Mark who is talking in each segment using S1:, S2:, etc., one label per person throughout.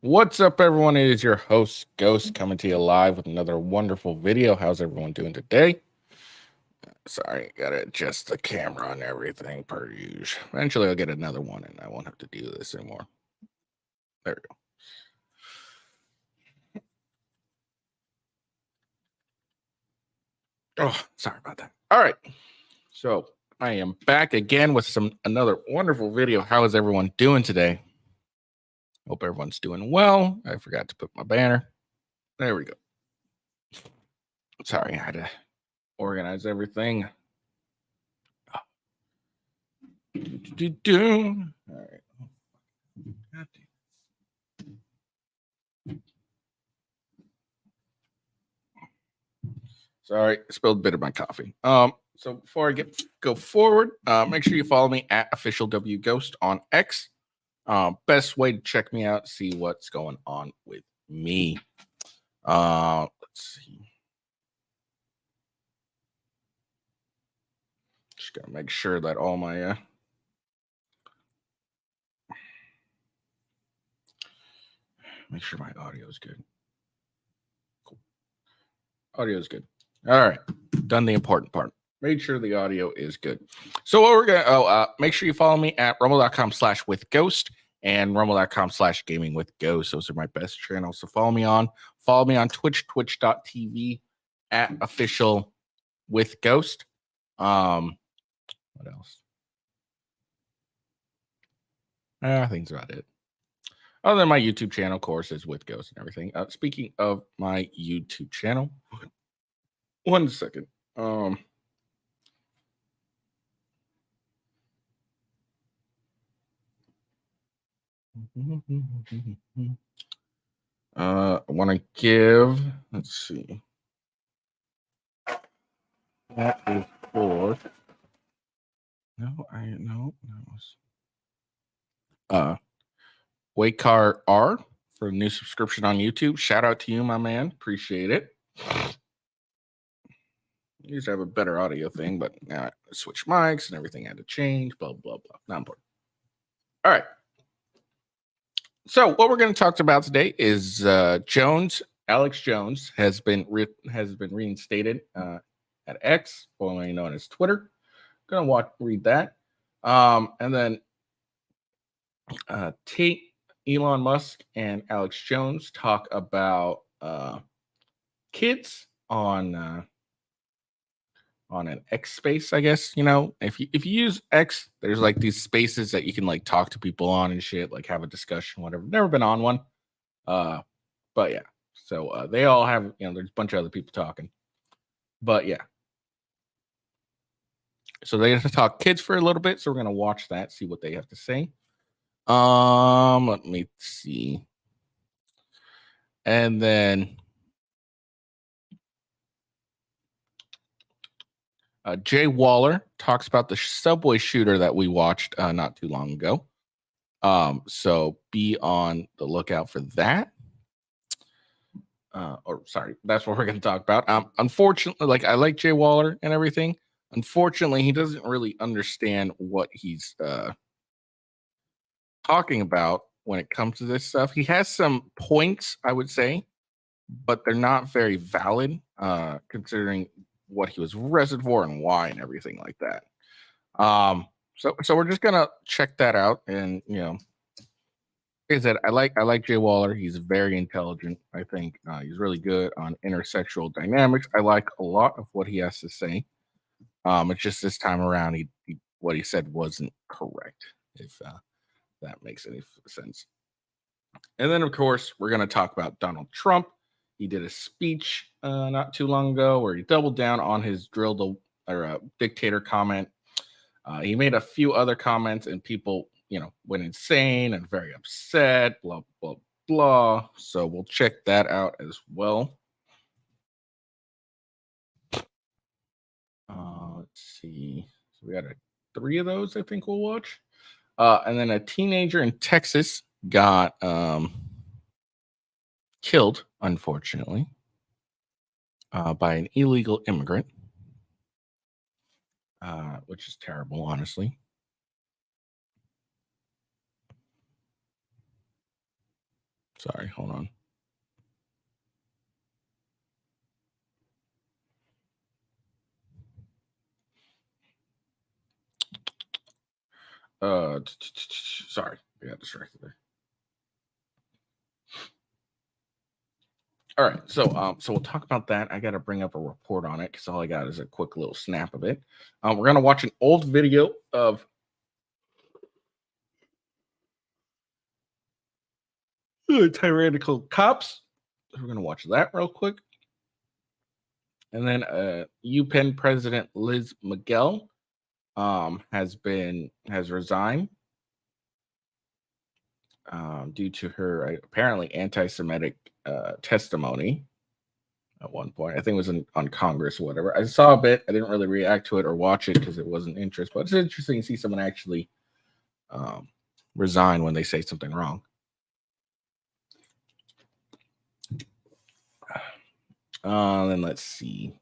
S1: What's up, everyone? It is your host, Ghost, coming to you live with another wonderful video. How's everyone doing today? Sorry, gotta adjust the camera and everything per usual. Eventually, I'll get another one and I won't have to do this anymore. There we go. Oh, sorry about that. All right. So I am back again with another wonderful video. How is everyone doing today? Hope everyone's doing well. I forgot to put my banner. There we go. Sorry, I had to organize everything. All right. Sorry, spilled a bit of my coffee. So before I go forward, make sure you follow me at officialwghost on X. Best way to check me out, see what's going on with me. Let's see. Just gotta make sure that all my make sure my audio is good. Cool. Audio is good. All right, done the important part. Make sure the audio is good. So what we're gonna make sure you follow me at rumble.com/withghost and rumble.com/gamingwithghost. Those are my best channels to follow me on. Follow me on Twitch, twitch.tv at officialwithghost. What else? I think that's about it. Other than my YouTube channel, of course, is with Ghost and everything. Speaking of my YouTube channel, one second. I want to give, let's see. That is for, Waycar R for a new subscription on YouTube. Shout out to you, my man. Appreciate it. Used to have a better audio thing, but now I switched mics and everything had to change. Blah blah blah. Not important. All right. So what we're going to talk about today is Alex Jones has been reinstated at X, formerly known as Twitter. Gonna read that, and then Tate, Elon Musk, and Alex Jones talk about kids on an X space. I guess, you know, if you use X, there's like these spaces that you can like talk to people on and shit, like have a discussion, whatever. Never been on one, but yeah. So they all have, you know, there's a bunch of other people talking, but yeah. So they're going to talk kids for a little bit. So we're going to watch that, see what they have to say. Let me see. And then JWaller talks about the subway shooter that we watched not too long ago. So be on the lookout for that. That's what we're going to talk about. Unfortunately, like, I like JWaller and everything. Unfortunately, he doesn't really understand what he's talking about when it comes to this stuff. He has some points, I would say, but they're not very valid, considering what he was arrested for and why and everything like that. So we're just gonna check that out, and you know, I said, I like JWaller. He's very intelligent. I think he's really good on intersexual dynamics. I like a lot of what he has to say. It's just this time around, what he said wasn't correct. If that makes any sense. And then, of course, we're going to talk about Donald Trump. He did a speech not too long ago where he doubled down on his dictator comment. He made a few other comments, and people, went insane and very upset. Blah blah blah. So we'll check that out as well. Let's see. So we got 3 of those. I think we'll watch. And then a teenager in Texas got killed, unfortunately, by an illegal immigrant, which is terrible, honestly. Sorry, hold on. Sorry, I got distracted there. All right, so we'll talk about that. I got to bring up a report on it because all I got is a quick little snap of it. We're gonna watch an old video of tyrannical cops. We're gonna watch that real quick, and then UPenn President Liz Miguel has resigned due to her apparently anti-Semitic testimony at one point. I think it was on Congress or whatever. I saw a bit. I didn't really react to it or watch it because it wasn't interest. But it's interesting to see someone actually resign when they say something wrong. Then let's see.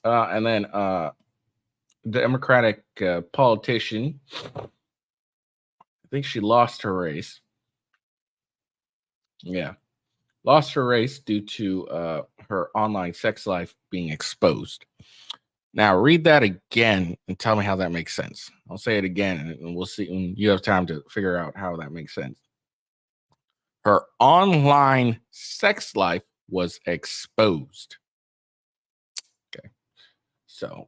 S1: And then the Democratic politician, I think she lost her race. Yeah. Lost her race due to her online sex life being exposed. Now, read that again and tell me how that makes sense. I'll say it again, and we'll see. And you have time to figure out how that makes sense. Her online sex life was exposed. Okay. So,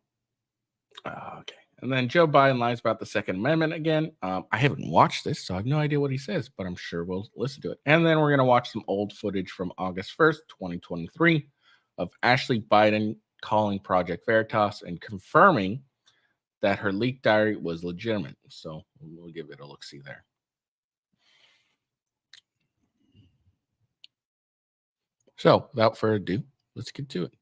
S1: okay. And then Joe Biden lies about the Second Amendment again. I haven't watched this, so I have no idea what he says, but I'm sure we'll listen to it. And then we're going to watch some old footage from August 1st, 2023 of Ashley Biden calling Project Veritas and confirming that her leaked diary was legitimate. So we'll give it a look-see there. So without further ado, let's get to it.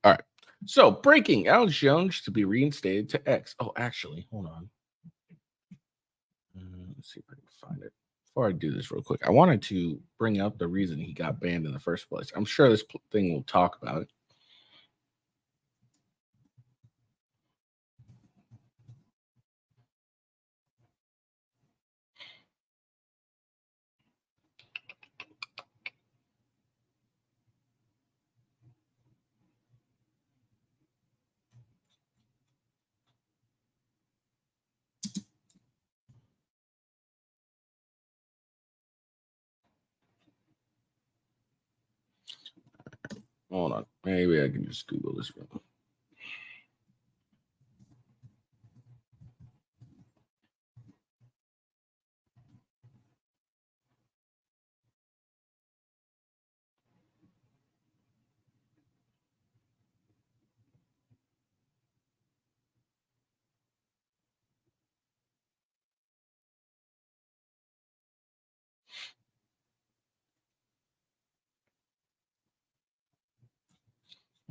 S1: All right. So breaking: Alex Jones to be reinstated to X. Oh, actually, hold on. Let's see if I can find it. Before I do this real quick, I wanted to bring up the reason he got banned in the first place. I'm sure this thing will talk about it. Hold on. Maybe I can just Google this real quick.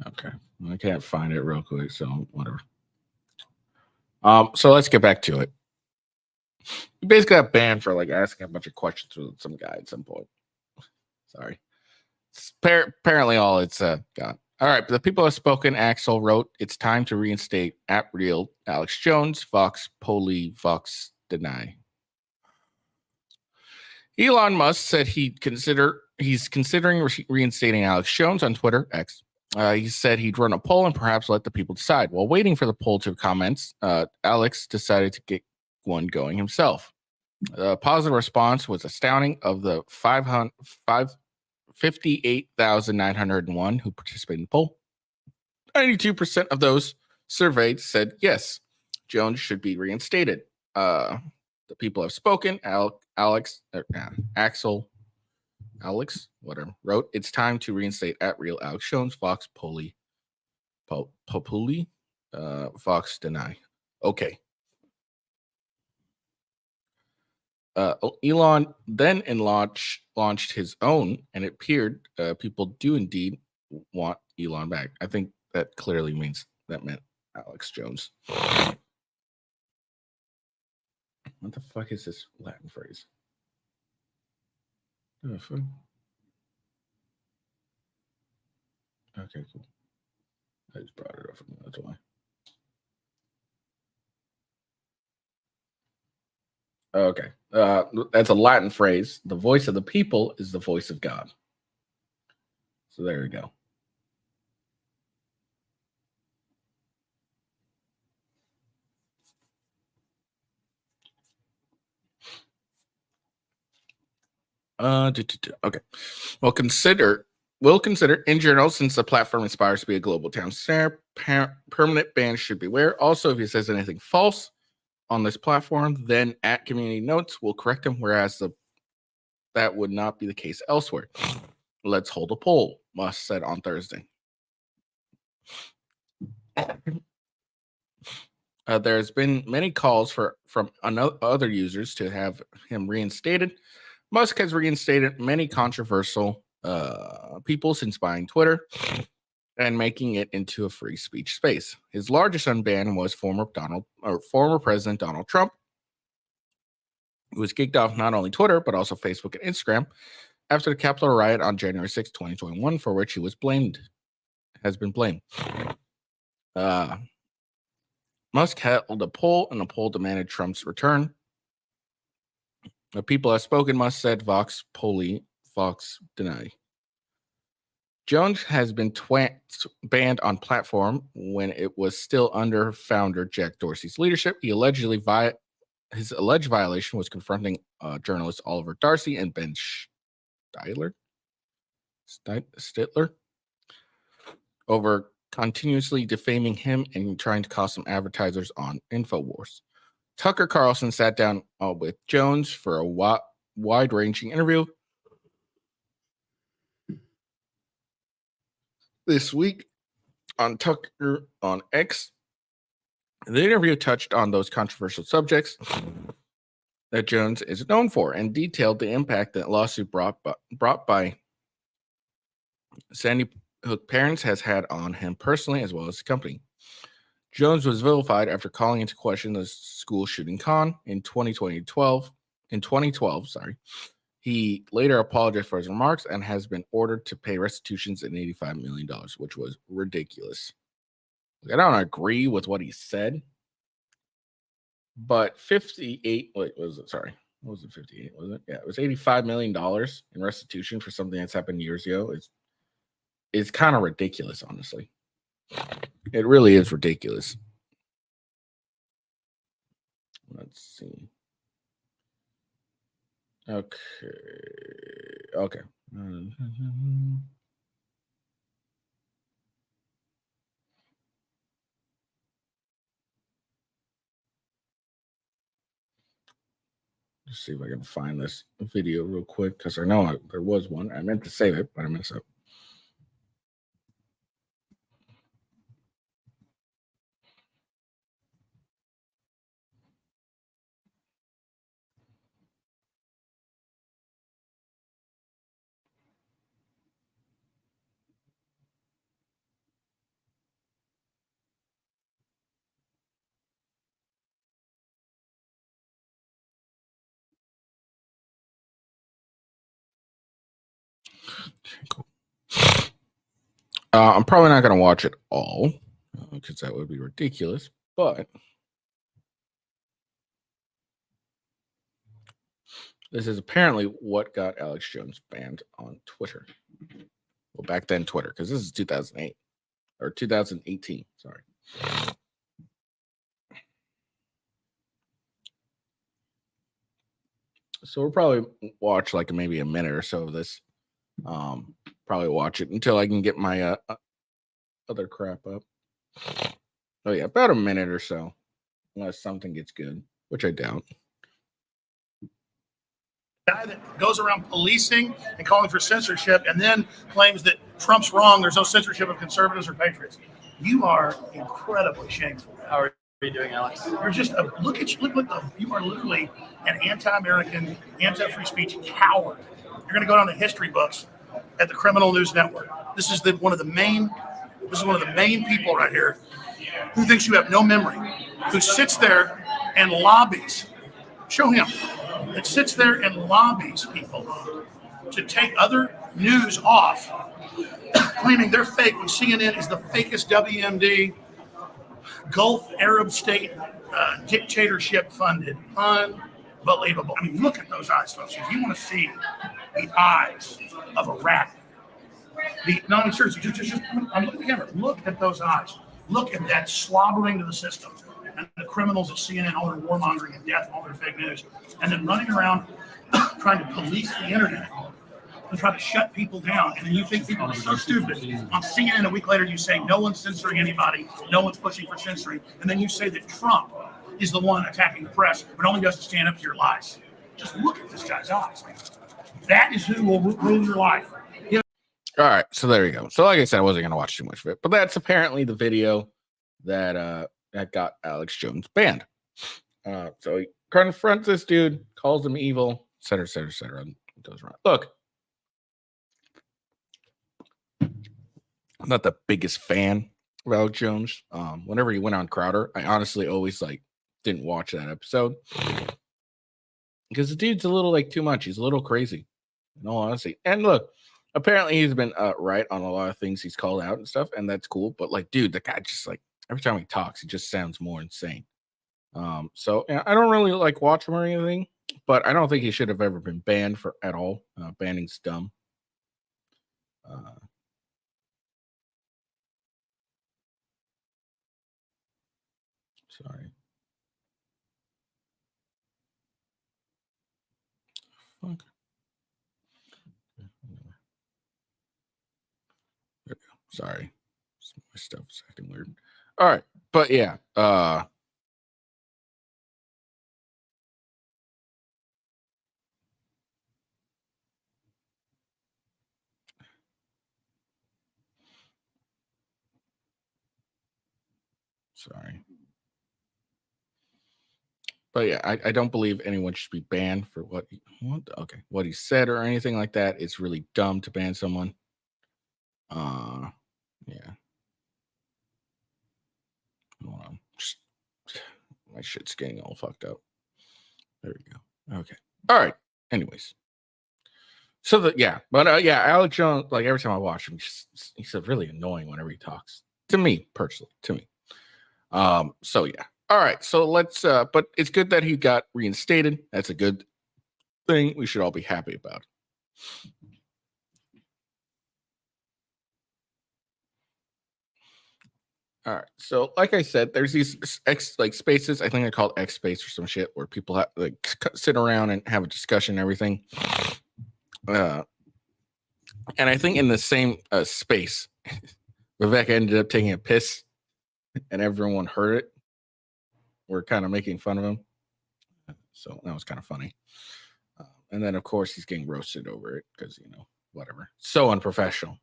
S1: Okay. I can't find it real quick, so whatever. So let's get back to it. He basically got banned for asking a bunch of questions with some guy at some point. Sorry. It's apparently all it's got. All right, the people have spoken. Axel wrote, "It's time to reinstate at real Alex Jones, Vox Populi, Vox Deny." Elon Musk said he'd consider he's considering reinstating Alex Jones on Twitter, X. He said he'd run a poll and perhaps let the people decide. While waiting for the poll to comments, Alex decided to get one going himself. The positive response was astounding. Of the 58,901 who participated in the poll, 92% of those surveyed said yes, Jones should be reinstated. The people have spoken. Alex, whatever, wrote, "It's time to reinstate at real Alex Jones, Fox Populi, Fox deny." Okay. Elon then launched his own, and it appeared people do indeed want Elon back. I think that clearly means that meant Alex Jones. What the fuck is this Latin phrase? Okay, cool. I just brought it up. That's why. Okay. That's a Latin phrase. The voice of the people is the voice of God. So there we go. Okay. We'll consider in general, since the platform aspires to be a global town center, permanent bans should beware. Also, if he says anything false on this platform, then at community notes will correct him, whereas that would not be the case elsewhere. Let's hold a poll, Musk said on Thursday. There's been many calls from other users to have him reinstated. Musk has reinstated many controversial people since buying Twitter and making it into a free speech space. His largest unban was former President Donald Trump, who was kicked off not only Twitter but also Facebook and Instagram after the Capitol riot on January 6, 2021, for which he has been blamed. Musk held a poll, and the poll demanded Trump's return. The people have spoken, Musk said. Vox deny. Jones has been banned on platform when it was still under founder Jack Dorsey's leadership. His alleged violation was confronting journalists Oliver Darcy and Ben Stitler over continuously defaming him and trying to cost some advertisers on InfoWars. Tucker Carlson sat down with Jones for a wide-ranging interview this week on Tucker on X. The interview touched on those controversial subjects that Jones is known for and detailed the impact that lawsuit brought by Sandy Hook parents has had on him personally as well as the company. Jones was vilified after calling into question the school shooting con in 2012. He later apologized for his remarks and has been ordered to pay restitutions in $85 million, which was ridiculous. I don't agree with what he said, but 58, wait, what was it? Sorry. What was it? 58, was it? Yeah, it was $85 million in restitution for something that's happened years ago. It's kind of ridiculous, honestly. It really is ridiculous. Let's see. Okay. Let's see if I can find this video real quick, because I know there was one. I meant to save it, but I messed up. Cool. I'm probably not going to watch it all because that would be ridiculous, but This is apparently what got Alex Jones banned on Twitter. Well, back then Twitter, because this is 2008 or 2018. Sorry. So we'll probably watch like maybe a minute or so of this. Probably watch it until I can get my other crap up. Oh yeah, about a minute or so, unless something gets good, which I doubt.
S2: Guy that goes around policing and calling for censorship and then claims that Trump's wrong, there's no censorship of conservatives or patriots. You are incredibly shameful.
S3: How are you doing, Alex?
S2: You're just look you are literally an anti-American, anti-free speech coward. You're going to go down the history books at the Criminal News Network. This is one of the main people right here who thinks you have no memory, who sits there and lobbies. Show him. That sits there and lobbies people to take other news off, claiming they're fake when CNN is the fakest WMD, Gulf Arab state dictatorship funded. Unbelievable. I mean, look at those eyes, folks. If you want to see the eyes of a rat, seriously, just I'm looking at the camera. Look at those eyes. Look at that slobbering to the system. And the criminals at CNN, all their warmongering and death, all their fake news, and then running around trying to police the internet and try to shut people down. And then you think people are so stupid. On CNN a week later, you say no one's censoring anybody, no one's pushing for censoring, and then you say that Trump is the one attacking the press, but only does to stand up to your lies. Just look at this guy's eyes, man. That is who will rule your life.
S1: All right, so there you go. So like I said, I wasn't going to watch too much of it, but that's apparently the video that got Alex Jones banned. So he confronts this dude, calls him evil, et cetera, et cetera, et cetera. And goes around. Look, I'm not the biggest fan of Alex Jones. Whenever he went on Crowder, I honestly always didn't watch that episode because the dude's a little too much. He's a little crazy, in all honesty. And look, apparently he's been right on a lot of things he's called out and stuff, and that's cool. But dude, the guy just every time he talks, he just sounds more insane. So yeah, I don't really watch him or anything, but I don't think he should have ever been banned at all. Banning's dumb. Sorry. Fuck. There we go. Sorry. My stuff is acting weird. All right. But yeah. Sorry. But yeah, I don't believe anyone should be banned for what he said or anything like that. It's really dumb to ban someone. Yeah. Hold on. My shit's getting all fucked up. There we go. Okay. All right. Anyways. So Alex Jones, every time I watch him, he's really annoying whenever he talks. To me, personally. To me. So yeah. All right. So let's but it's good that he got reinstated. That's a good thing. We should all be happy about it. All right. So, like I said, there's these spaces. I think they're called X space or some shit where people have, sit around and have a discussion and everything. And I think in the same space, Vivek ended up taking a piss, and everyone heard it. We're kind of making fun of him, so that was kind of funny. And then, of course, he's getting roasted over it because whatever. So unprofessional.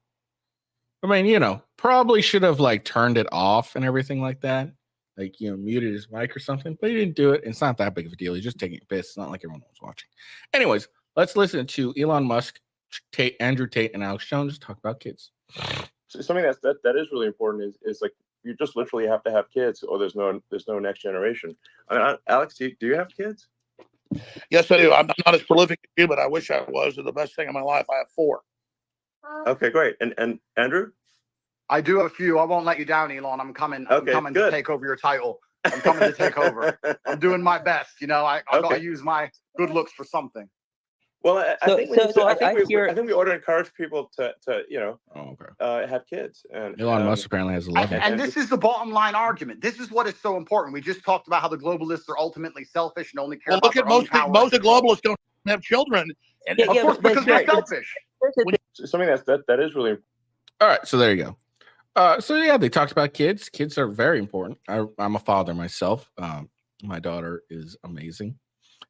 S1: I mean, probably should have turned it off and everything like that. Muted his mic or something, but he didn't do it. It's not that big of a deal. He's just taking a piss. It's not like everyone was watching. Anyways, let's listen to Elon Musk, Andrew Tate, and Alex Jones talk about kids.
S4: So something that is really important is you just literally have to have kids, or there's no next generation. Alex, do you have kids?
S2: Yes, I do. I'm not as prolific as you, but I wish I was. They're the best thing in my life. I have 4.
S4: Okay, great. And Andrew?
S5: I do have a few. I won't let you down, Elon. I'm coming to take over your title. I'm coming to take over. I'm doing my best. I got to use my good looks for something.
S4: Well, I think we need to,
S3: hear.
S4: I think we ought to encourage people to
S1: Oh, okay.
S4: have kids. And
S1: Elon Musk apparently has 11.
S5: And this is the bottom line argument. This is what is so important. We just talked about how the globalists are ultimately selfish and only care
S2: Well,
S5: about
S2: look at
S5: their own
S2: most
S5: power.
S2: most of globalists don't have children. And
S5: of course, because they're selfish.
S4: Something that is really.
S1: All right, so there you go. So yeah, they talked about kids. Kids are very important. I'm a father myself. My daughter is amazing.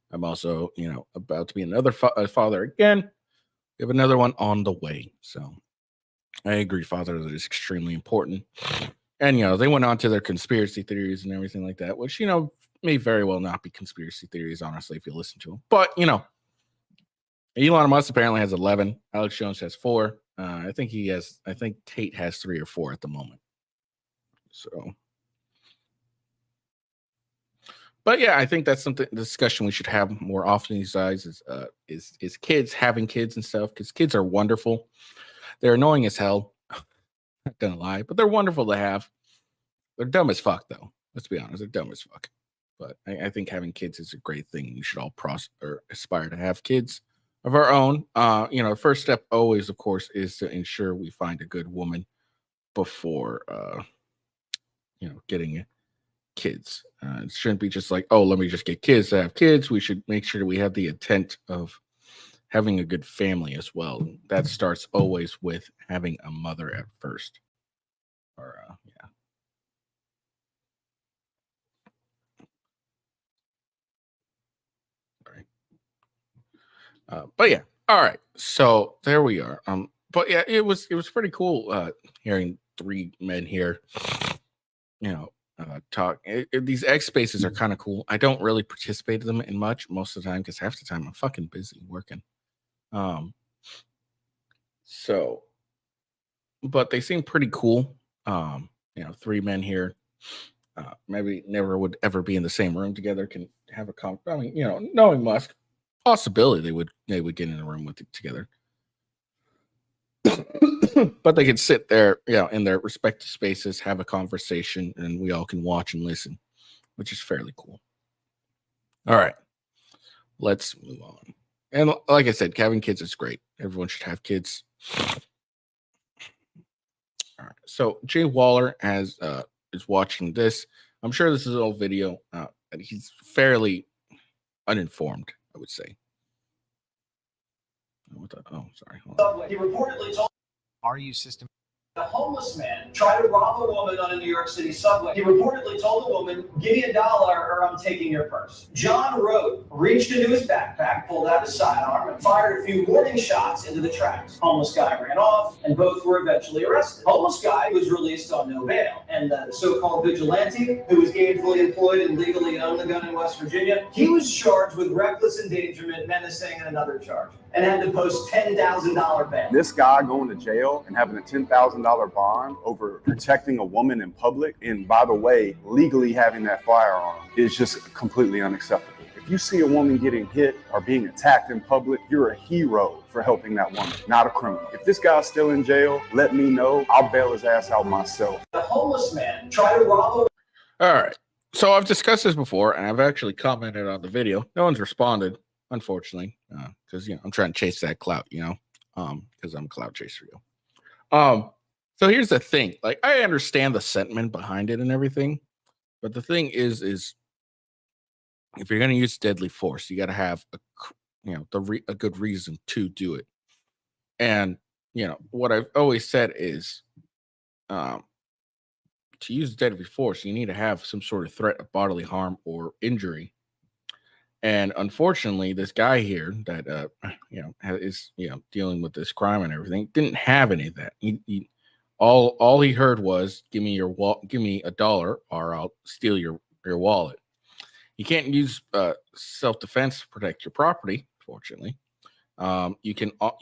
S1: I'm also, about to be another father again. We have another one on the way. So I agree, father, that is extremely important. And, they went on to their conspiracy theories and everything like that, which, may very well not be conspiracy theories, honestly, if you listen to them. But, Elon Musk apparently has 11. Alex Jones has 4. I think Tate has 3 or 4 at the moment. So. But yeah, I think that's something discussion we should have more often these days is kids having kids and stuff, because kids are wonderful. They're annoying as hell. Not gonna lie, but they're wonderful to have. They're dumb as fuck, though. Let's be honest, they're dumb as fuck. But I think having kids is a great thing. We should all aspire to have kids of our own. The first step always, of course, is to ensure we find a good woman before getting kids. It shouldn't be just like, oh, let me just get kids to have kids. We should make sure we have the intent of having a good family as well. That starts always with having a mother at first. But yeah, all right. So there we are. But yeah, it was pretty cool hearing 3 men here, talk. These X spaces are kind of cool. I don't really participate in them in much most of the time because half the time I'm fucking busy working. So, but they seem pretty cool. 3 men here, maybe never would ever be in the same room together, can have a I mean, knowing Musk, possibility they would get in a room with it together. But they could sit there, in their respective spaces, have a conversation, and we all can watch and listen, which is fairly cool. All right, let's move on. And like I said, having kids is great. Everyone should have kids. All right, so JWaller is watching this. I'm sure this is an old video, and he's fairly uninformed, I would say. Sorry.
S6: He reportedly told
S7: RU system.
S6: A homeless man tried to rob a woman on a New York City subway. He reportedly told the woman, "Give me $1 or I'm taking your purse." John Rowe reached into his backpack, pulled out his sidearm, and fired a few warning shots into the tracks. Homeless guy ran off, and both were eventually arrested. Homeless guy was released on no bail, and the so-called vigilante, who was gainfully employed and legally owned the gun in West Virginia, he was charged with reckless endangerment, menacing, and another charge, and had to post $10,000 bail.
S8: This guy going to jail and having a $10,000 bond over protecting a woman in public, and by the way, legally having that firearm, is just completely unacceptable. If you see a woman getting hit or being attacked in public, you're a hero for helping that woman, not a criminal. If this guy's still in jail, let me know. I'll bail his ass out myself.
S6: The homeless man tried to rob a...
S1: All right. So I've discussed this before, and I've actually commented on the video. No one's responded, unfortunately, because I'm trying to chase that clout, because I'm a clout chaser. So here's the thing. Like, I understand the sentiment behind it and everything, but the thing is if you're going to use deadly force, you got to have a good reason to do it. And what I've always said is, to use deadly force, you need to have some sort of threat of bodily harm or injury. And unfortunately, this guy here that is dealing with this crime and everything didn't have any of that. All he heard was, give me $1 or I'll steal your wallet. You can't use self-defense to protect your property, fortunately. You can't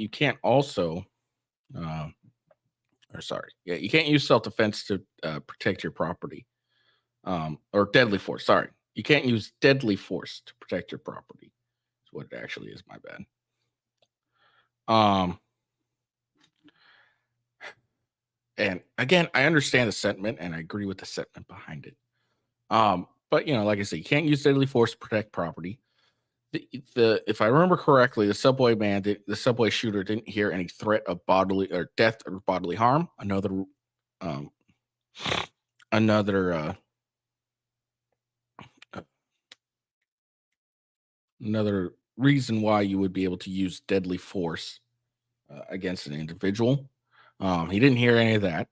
S1: use self-defense to protect your property. Or deadly force. Sorry. You can't use deadly force to protect your property. That's what it actually is, my bad. And again, I understand the sentiment and I agree with the sentiment behind it. But like I said, you can't use deadly force to protect property. if I remember correctly, the subway shooter didn't hear any threat of bodily or death or bodily harm. Um, another another reason why you would be able to use deadly force against an individual. He didn't hear any of that.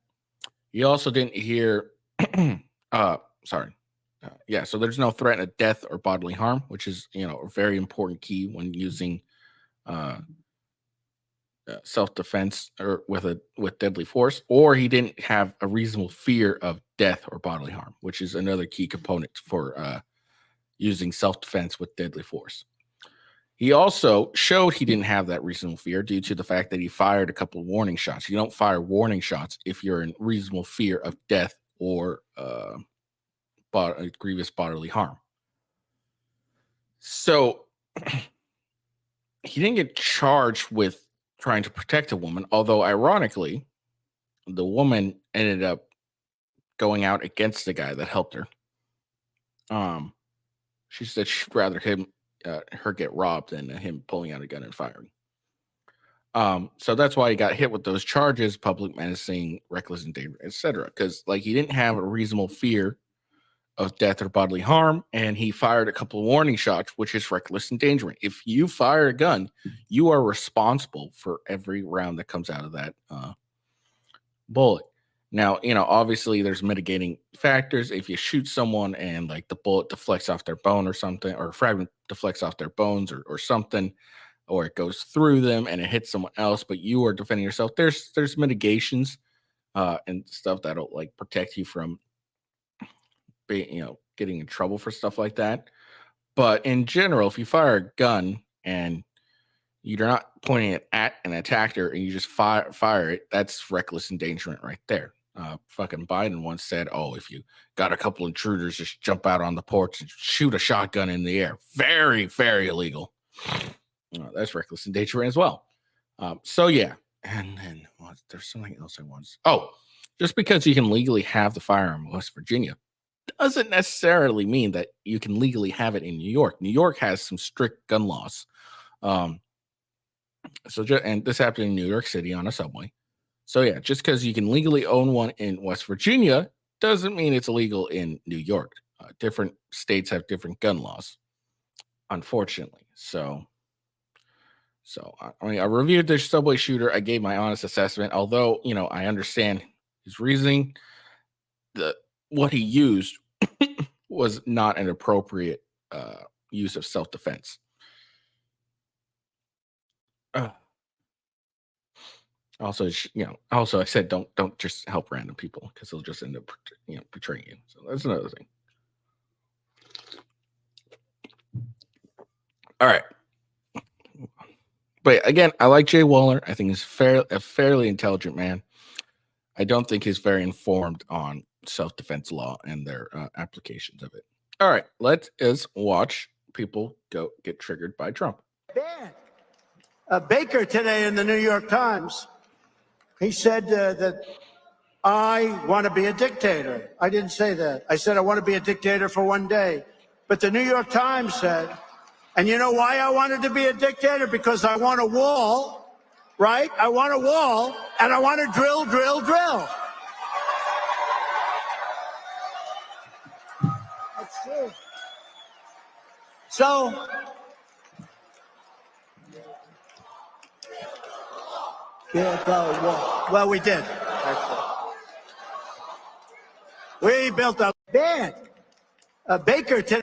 S1: He also didn't hear. Sorry. Yeah, so there's no threat of death or bodily harm, which is a very important key when using self-defense or with deadly force. Or he didn't have a reasonable fear of death or bodily harm, which is another key component for using self-defense with deadly force. He also showed he didn't have that reasonable fear due to the fact that he fired a couple of warning shots. You don't fire warning shots if you're in reasonable fear of death or grievous bodily harm. So he didn't get charged with trying to protect a woman, although ironically, the woman ended up going out against the guy that helped her. She said she'd rather her get robbed than him pulling out a gun and firing. So that's why he got hit with those charges: public menacing, reckless endangerment, etc. Because he didn't have a reasonable fear of death or bodily harm, and he fired a couple of warning shots, which is reckless endangerment. If you fire a gun, you are responsible for every round that comes out of that bullet. Now, obviously there's mitigating factors. If you shoot someone and the bullet deflects off their bone or something, or a fragment deflects off their bones or something, or it goes through them and it hits someone else, but you are defending yourself, there's mitigations and stuff that'll protect you from getting in trouble for stuff like that. But in general, if you fire a gun and you're not pointing it at an attacker and you just fire it, that's reckless endangerment right there. Fucking Biden once said, "Oh, if you got a couple intruders, just jump out on the porch and shoot a shotgun in the air." Very, very illegal. That's reckless endangerment as well. So yeah, and then there's something else I want. Oh, just because you can legally have the firearm in West Virginia doesn't necessarily mean that you can legally have it in New York. New York has some strict gun laws. And this happened in New York City on a subway. So yeah, just because you can legally own one in West Virginia doesn't mean it's illegal in New York. Different states have different gun laws, unfortunately. So I reviewed the subway shooter. I gave my honest assessment, although I understand his reasoning. What he used was not an appropriate use of self-defense. Also, I said don't just help random people because they'll just end up betraying you. So that's another thing. All right. But again, I like JWaller. I think he's a fairly intelligent man. I don't think he's very informed on self-defense law and their applications of it. All right, let us watch people get triggered by Trump.
S3: Baker today in the New York Times, he said that I want to be a dictator. I didn't say that. I said I want to be a dictator for one day. But the New York Times said, and you know why I wanted to be a dictator? Because I want a wall, right? I want a wall, and I want to drill, drill, drill. That's true. So, build a wall. Well, we did. We built a bed. Baker today.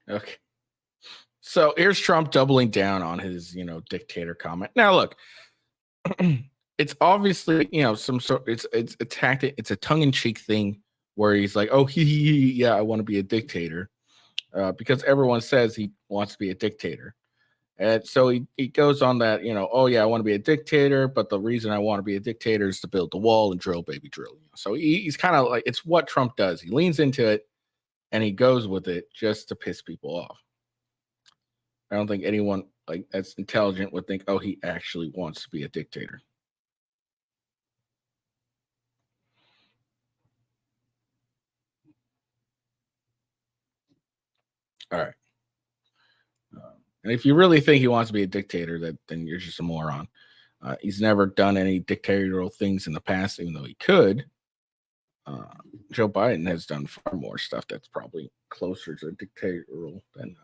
S1: Okay. So here's Trump doubling down on his, dictator comment. Now, look, it's obviously, some sort. It's a tactic. It's a tongue-in-cheek thing where he's like, "Oh, yeah, I want to be a dictator," because everyone says he wants to be a dictator, and so he goes on that, "Oh yeah, I want to be a dictator, but the reason I want to be a dictator is to build the wall and drill, baby, drill." So he's kind of like, it's what Trump does. He leans into it, and he goes with it just to piss people off. I don't think anyone that's intelligent would think, "Oh, he actually wants to be a dictator." All right. And if you really think he wants to be a dictator, then you're just a moron. He's never done any dictatorial things in the past, even though he could. Joe Biden has done far more stuff that's probably closer to dictatorial than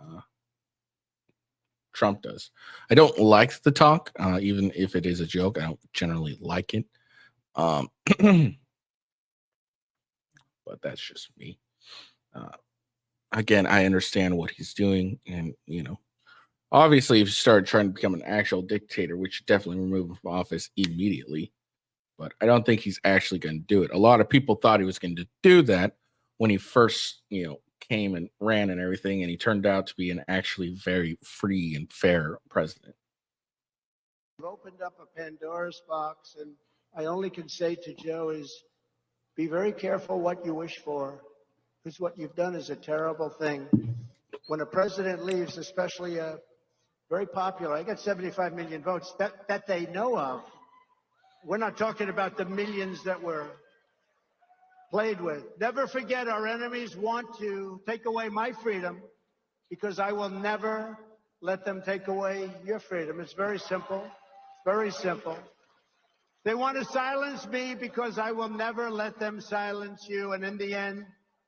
S1: Trump does. I don't like the talk, even if it is a joke. I don't generally like it. But that's just me. Again, I understand what he's doing, and obviously, if you start trying to become an actual dictator, we should definitely remove him from office immediately. But I don't think he's actually going to do it. A lot of people thought he was going to do that when he first, came and ran and everything, and he turned out to be an actually very free and fair president.
S3: You've opened up a Pandora's box, and I only can say to Joe is be very careful what you wish for, because what you've done is a terrible thing. When a president leaves, especially a very popular, I got 75 million votes that they know of. We're not talking about the millions that were played with. Never forget, our enemies want to take away my freedom because I will never let them take away your freedom. It's very simple. Very simple. They want to silence me because I will never let them silence you. And in the end,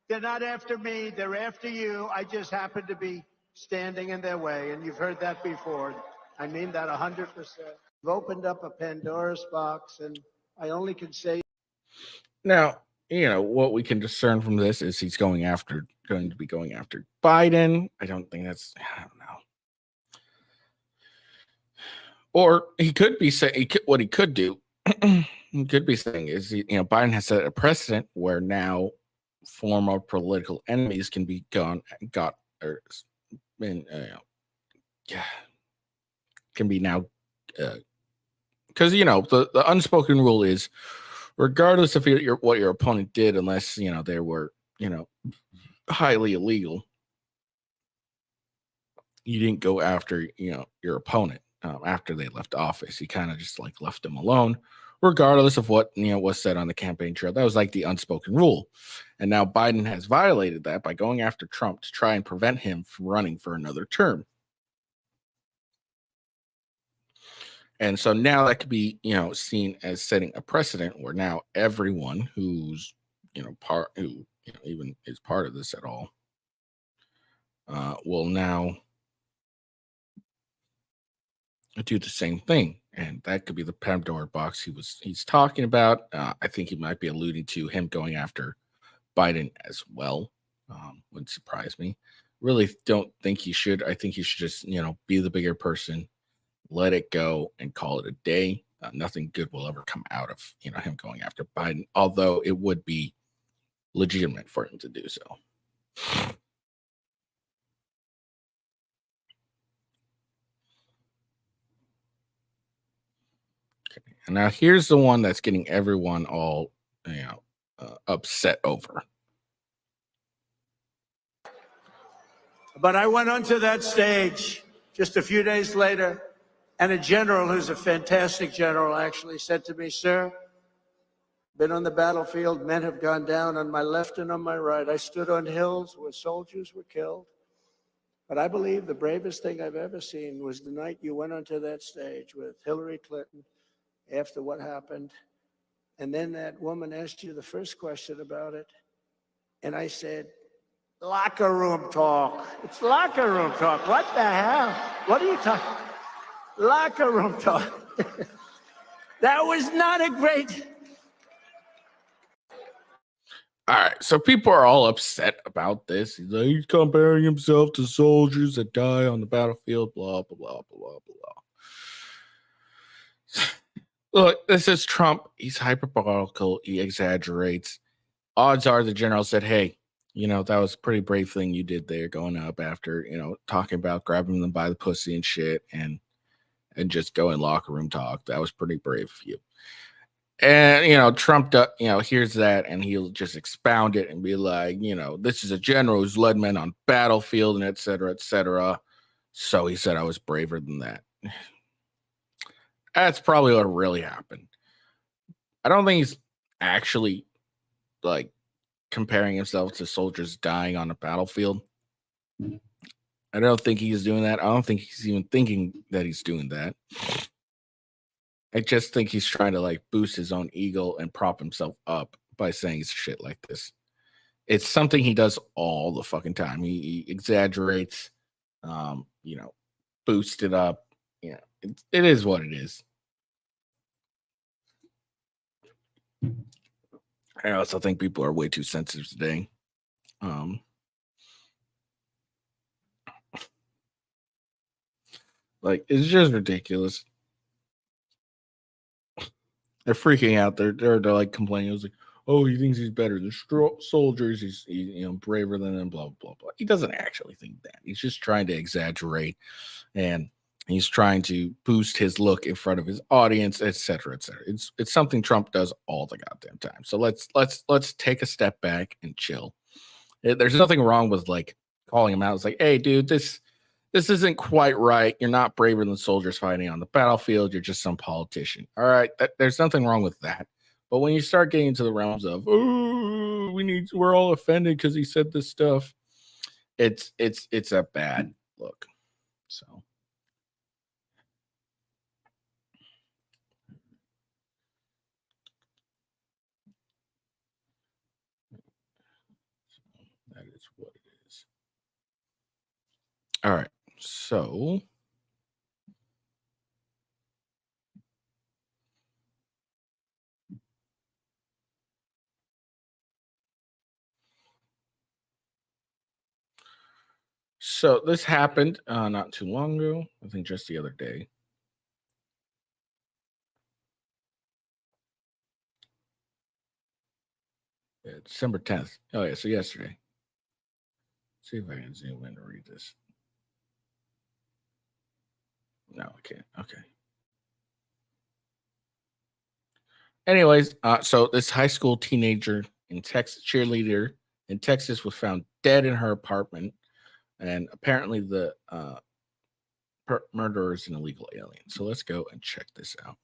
S3: they're not after me. They're after you. I just happen to be standing in their way. And you've heard that before. I mean that 100%. You've opened up a Pandora's box, and I only can say.
S1: Now, what we can discern from this is he's going to be going after Biden. I don't know. Or he could be saying, what he could do, he could be saying is, Biden has set a precedent where now former political enemies can be can be now, because the unspoken rule is, regardless of what your opponent did, unless they were highly illegal, you didn't go after your opponent after they left office. You kind of just left them alone, regardless of what was said on the campaign trail. That was the unspoken rule. And now Biden has violated that by going after Trump to try and prevent him from running for another term. And so now that could be, seen as setting a precedent where now everyone who's, even is part of this at all, will now do the same thing. And that could be the Pandora box he's talking about. I think he might be alluding to him going after Biden as well. Wouldn't surprise me. Really don't think he should. I think he should just, be the bigger person, let it go, and call it a day. Nothing good will ever come out of him going after Biden, although it would be legitimate for him to do so. Okay, and now here's the one that's getting everyone all upset over.
S3: But I went onto that stage just a few days later, and a general who's a fantastic general actually said to me, "Sir, been on the battlefield, men have gone down on my left and on my right. I stood on hills where soldiers were killed. But I believe the bravest thing I've ever seen was the night you went onto that stage with Hillary Clinton after what happened. And then that woman asked you the first question about it. And I said, locker room talk. It's locker room talk. What the hell? What are you talking? Locker room talk." That was not a great.
S1: All right, so people are all upset about this. He's comparing himself to soldiers that die on the battlefield, blah, blah, blah, blah, blah. Look, this is Trump. He's hyperbolical. He exaggerates. Odds are the general said, hey, that was a pretty brave thing you did there, going up after, talking about grabbing them by the pussy and shit and just going locker room talk. That was pretty brave of you. And, Trump, hears that and he'll just expound it and be like, this is a general who's led men on battlefield and et cetera, et cetera. So he said I was braver than that. That's probably what really happened. I don't think he's actually comparing himself to soldiers dying on a battlefield. I don't think he's doing that. I don't think he's even thinking that he's doing that. I just think he's trying to like boost his own ego and prop himself up by saying shit like this. It's something he does all the fucking time. He exaggerates, boost it up. Yeah, it is what it is. I also think people are way too sensitive today. Like, it's just ridiculous. They're freaking out. They're like complaining. It was like, oh, he thinks he's better than soldiers. He's braver than them. Blah blah blah. He doesn't actually think that. He's just trying to exaggerate, and he's trying to boost his look in front of his audience, etc., etc. It's something Trump does all the goddamn time. So let's take a step back and chill. There's nothing wrong with like calling him out. It's like, hey, dude, this isn't quite right. You're not braver than soldiers fighting on the battlefield. You're just some politician. All right. There's nothing wrong with that. But when you start getting into the realms of, oh, we're all offended because he said this stuff, it's a bad look. So that is what it is. All right. So this happened not too long ago. I think just the other day. Yeah, December 10th. Oh yeah, so yesterday. Let's see if I can zoom in and read this. No, I can't. Okay. Anyways, so this high school teenager in Texas, cheerleader in Texas, was found dead in her apartment, and apparently the murderer is an illegal alien. So let's go and check this out.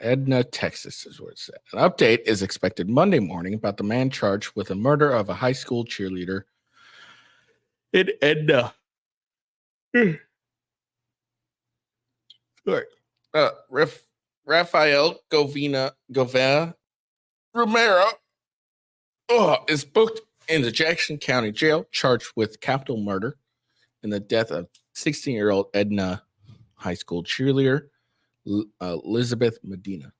S1: Edna, Texas is where it's at. An update is expected Monday morning about the man charged with the murder of a high school cheerleader in Edna. Sorry. Rafael Govea Romero is booked in the Jackson County Jail, charged with capital murder in the death of 16-year-old Edna high school cheerleader Elizabeth Medina.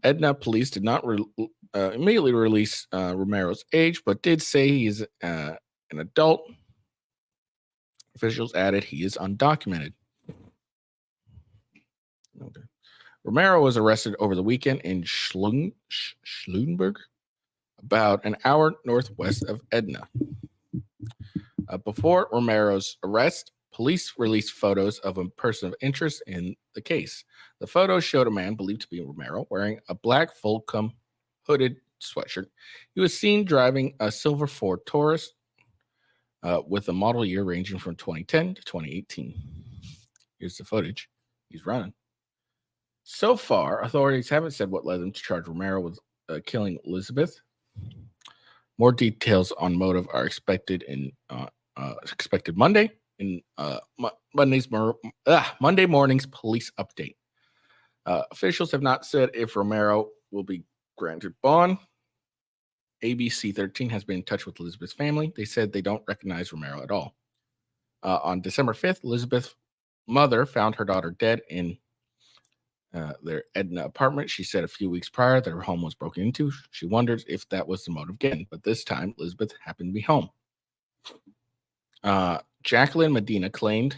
S1: Edna police did not immediately release Romero's age, but did say he is an adult. Officials added he is undocumented. Okay. Romero was arrested over the weekend in Schlunberg, about an hour northwest of Edna. Before Romero's arrest, police released photos of a person of interest in the case. The photos showed a man believed to be Romero wearing a black Volcom hooded sweatshirt. He was seen driving a silver Ford Taurus with a model year ranging from 2010 to 2018. Here's the footage. He's running. So far, authorities haven't said what led them to charge Romero with killing Elizabeth. More details on motive are expected Monday in Monday morning's police update. Officials have not said if Romero will be granted bond. ABC 13 has been in touch with Elizabeth's family. They said they don't recognize Romero at all. On December 5th, Elizabeth's mother found her daughter dead in their Edna apartment. She said a few weeks prior that her home was broken into. She wonders if that was the motive again, but this time Elizabeth happened to be home. Jacqueline Medina claimed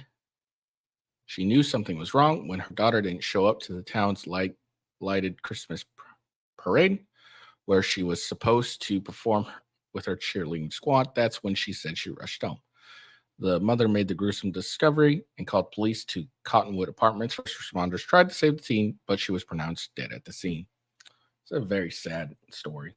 S1: she knew something was wrong when her daughter didn't show up to the town's lighted Christmas parade, where she was supposed to perform with her cheerleading squad. That's when she said she rushed home. The mother made the gruesome discovery and called police to Cottonwood Apartments. First responders tried to save the teen, but she was pronounced dead at the scene. It's a very sad story.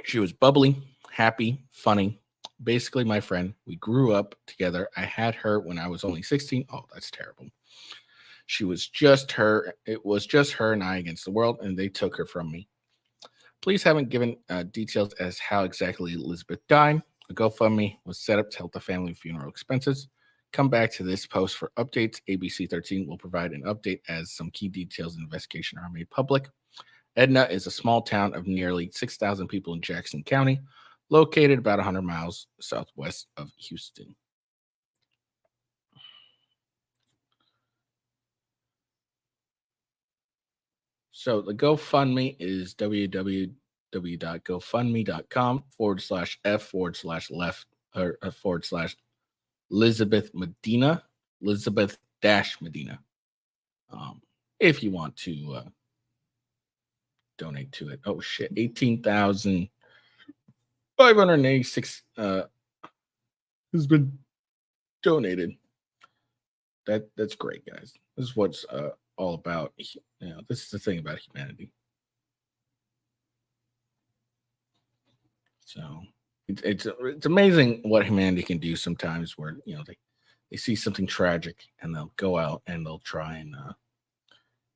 S1: She was bubbly, happy, funny. Basically, my friend. We grew up together. I had her when I was only 16. Oh, that's terrible. She was just her. It was just her and I against the world, and they took her from me. Police haven't given details as how exactly Elizabeth died. A GoFundMe was set up to help the family funeral expenses. Come back to this post for updates. ABC 13 will provide an update as some key details of the investigation are made public. Edna is a small town of nearly 6,000 people in Jackson County, located about 100 miles southwest of Houston. So the GoFundMe is www.gofundme.com/f/left or /Elizabeth Medina, Elizabeth-Medina. If you want to donate to it. Oh shit, 18,586 has been donated. That's great, guys. This is what's all about. This is the thing about humanity. So it's amazing what humanity can do sometimes, where they see something tragic and they'll go out and they'll try and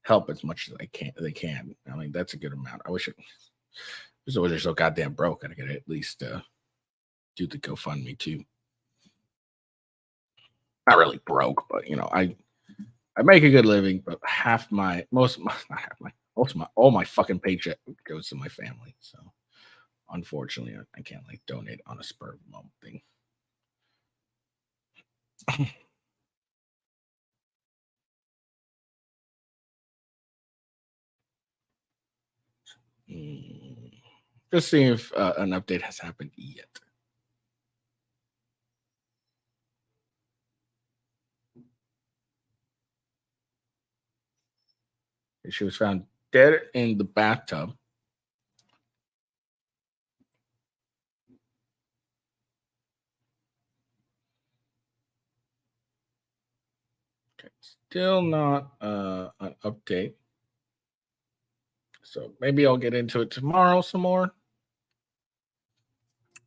S1: help as much as they can. I mean, that's a good amount. I wish they're so goddamn broke. I could at least do the GoFundMe too. Not really broke, but I make a good living, but all my fucking paycheck goes to my family. So unfortunately, I can't donate on a spur of the moment thing. Just seeing if an update has happened yet. She was found dead in the bathtub. Okay, still not an update. So maybe I'll get into it tomorrow some more.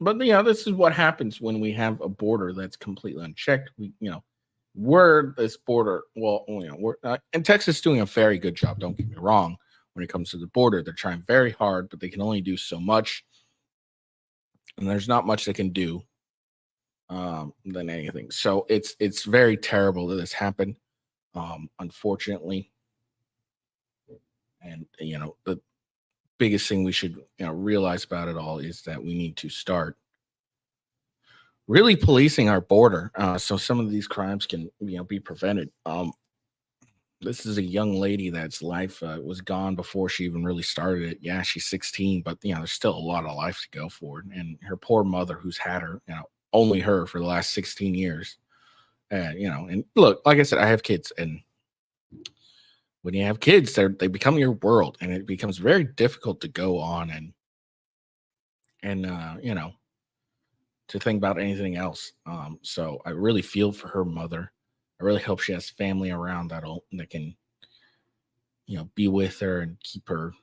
S1: But this is what happens when we have a border that's completely unchecked. We're this border. Well, we're and Texas is doing a very good job. Don't get me wrong. When it comes to the border, they're trying very hard, but they can only do so much, and there's not much they can do than anything. So it's very terrible that this happened, unfortunately. And the biggest thing we should realize about it all is that we need to start really policing our border, so some of these crimes can be prevented. This is a young lady that's life was gone before she even really started it. Yeah, she's 16, but there's still a lot of life to go for. And her poor mother, who's had her, only her for the last 16 years. And and look, like I said, I have kids, and when you have kids, they become your world, and it becomes very difficult to go on and to think about anything else. So I really feel for her mother. I really hope she has family around that can, be with her and keep her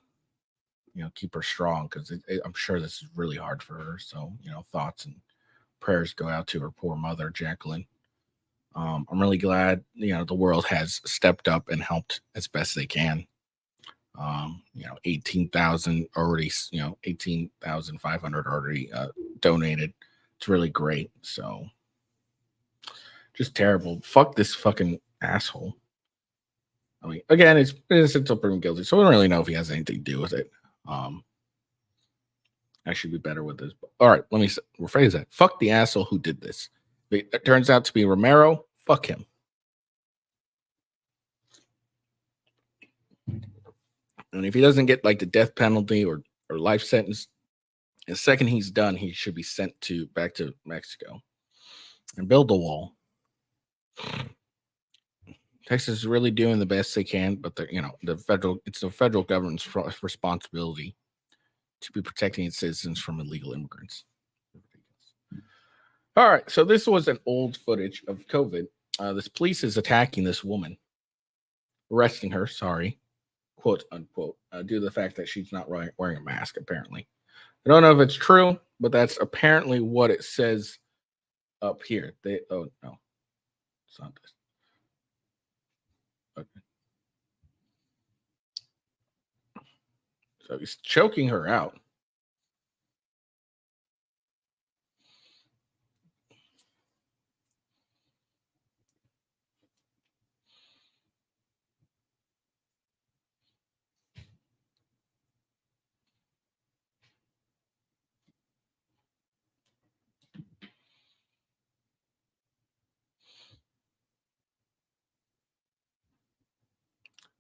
S1: strong, because I'm sure this is really hard for her. So, thoughts and prayers go out to her poor mother, Jacqueline. I'm really glad, the world has stepped up and helped as best they can. 18,000 already, 18,500 already donated. It's really great. So just terrible. Fuck this fucking asshole. I mean, again, it's innocent until proven guilty, so we don't really know if he has anything to do with it. I should be better with this. All right, let me rephrase that. Fuck the asshole who did this. If it turns out to be Romero, fuck him. And if he doesn't get the death penalty or life sentence, the second he's done, he should be sent back to Mexico and build a wall. Texas is really doing the best they can, but it's the federal government's responsibility to be protecting its citizens from illegal immigrants. All right, so this was an old footage of COVID. This police is attacking this woman, arresting her, quote unquote, due to the fact that she's not wearing a mask, apparently. I don't know if it's true, but that's apparently what it says up here. Oh, no, it's not this. Okay. So he's choking her out.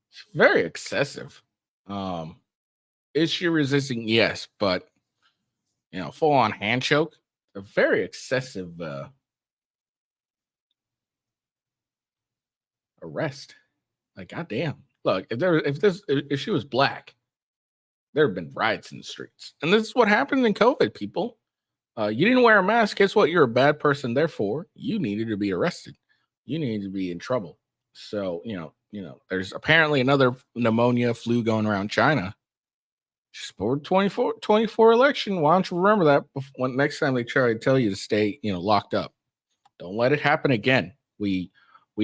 S1: It's very excessive. Is she resisting? Yes, but full on hand choke. A very excessive arrest. Like, goddamn. Look, if she was black, there have been riots in the streets, and this is what happened in COVID. People, you didn't wear a mask. Guess what? You're a bad person. Therefore, you needed to be arrested. You needed to be in trouble. So there's apparently another pneumonia flu going around China. Just for 24 election. Why don't you remember that when next time they try to tell you to stay, locked up? Don't let it happen again. We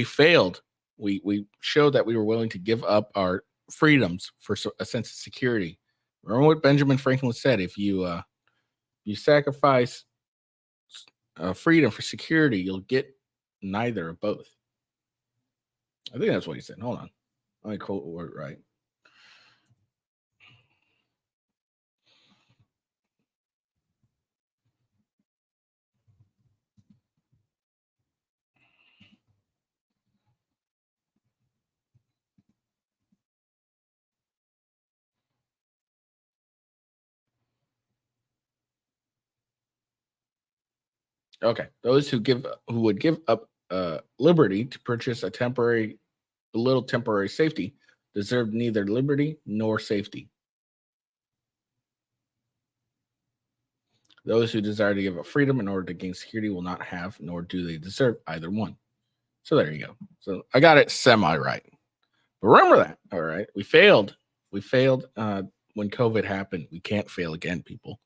S1: failed. We showed that we were willing to give up our freedoms for a sense of security. Remember what Benjamin Franklin said: if you sacrifice freedom for security, you'll get neither of both. I think that's what he said. Hold on, let me quote the word right. Okay, those who would give up liberty to purchase a little temporary safety deserve neither liberty nor safety. Those who desire to give up freedom in order to gain security will not have, nor do they deserve either one. So there you go. So I got it semi right. But remember that. All right, we failed. We failed when COVID happened. We can't fail again, people.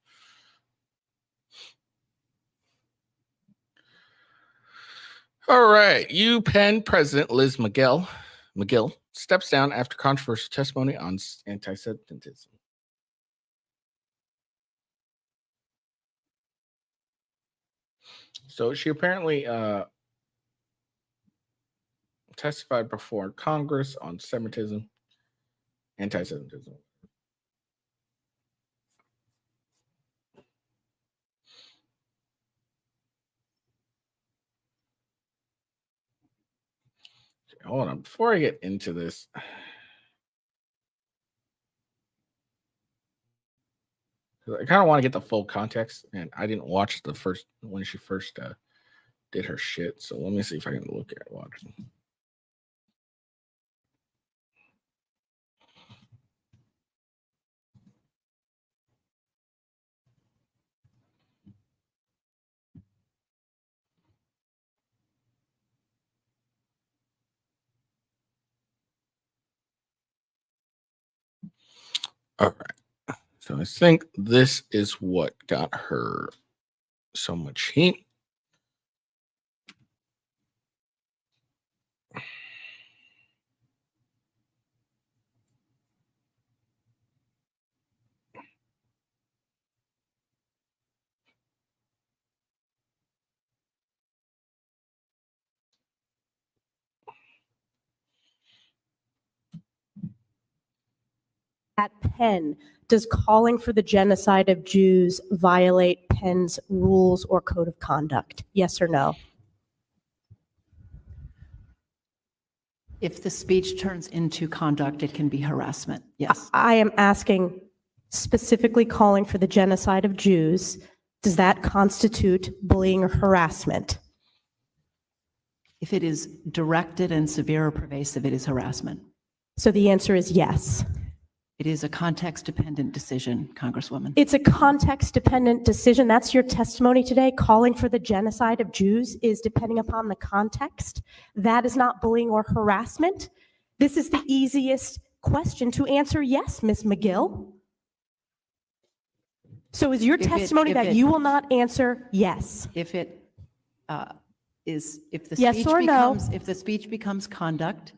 S1: All right. UPenn President Liz McGill steps down after controversial testimony on anti-Semitism. So she apparently testified before Congress on anti-Semitism. Hold on. Before I get into this, I kind of want to get the full context, and I didn't watch when she first did her shit. So let me see if I can watch it. All right. So I think this is what got her so much heat.
S7: At Penn, does calling for the genocide of Jews violate Penn's rules or code of conduct? Yes or no?
S9: If the speech turns into conduct, it can be harassment. Yes.
S7: I am asking specifically calling for the genocide of Jews. Does that constitute bullying or harassment?
S9: If it is directed and severe or pervasive, it is harassment.
S7: So the answer is yes.
S9: It is a context-dependent decision, Congresswoman.
S7: It's a context-dependent decision. That's your testimony today. Calling for the genocide of Jews is depending upon the context. That is not bullying or harassment. This is the easiest question to answer yes, Ms. McGill. So is your testimony that you will not answer yes?
S9: If it if the
S7: yes
S9: speech
S7: or
S9: becomes
S7: no?
S9: if the speech becomes conduct,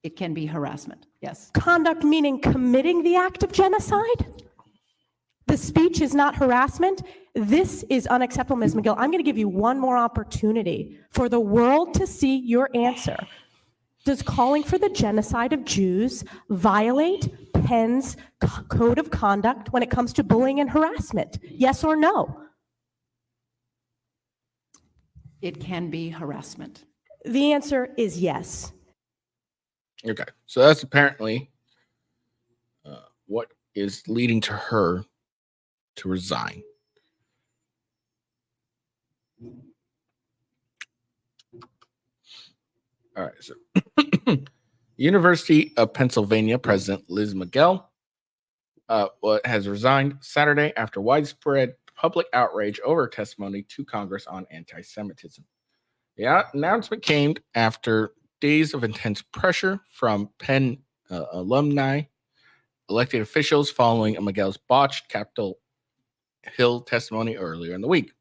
S9: It can be harassment, yes.
S7: Conduct meaning committing the act of genocide? The speech is not harassment? This is unacceptable, Ms. McGill. I'm going to give you one more opportunity for the world to see your answer. Does calling for the genocide of Jews violate Penn's code of conduct when it comes to bullying and harassment? Yes or no?
S9: It can be harassment.
S7: The answer is yes.
S1: Okay, so that's apparently what is leading to her to resign. All right, so University of Pennsylvania President Liz McGill has resigned Saturday after widespread public outrage over testimony to Congress on anti-Semitism. The announcement came after days of intense pressure from Penn alumni, elected officials following McGill's botched Capitol Hill testimony earlier in the week.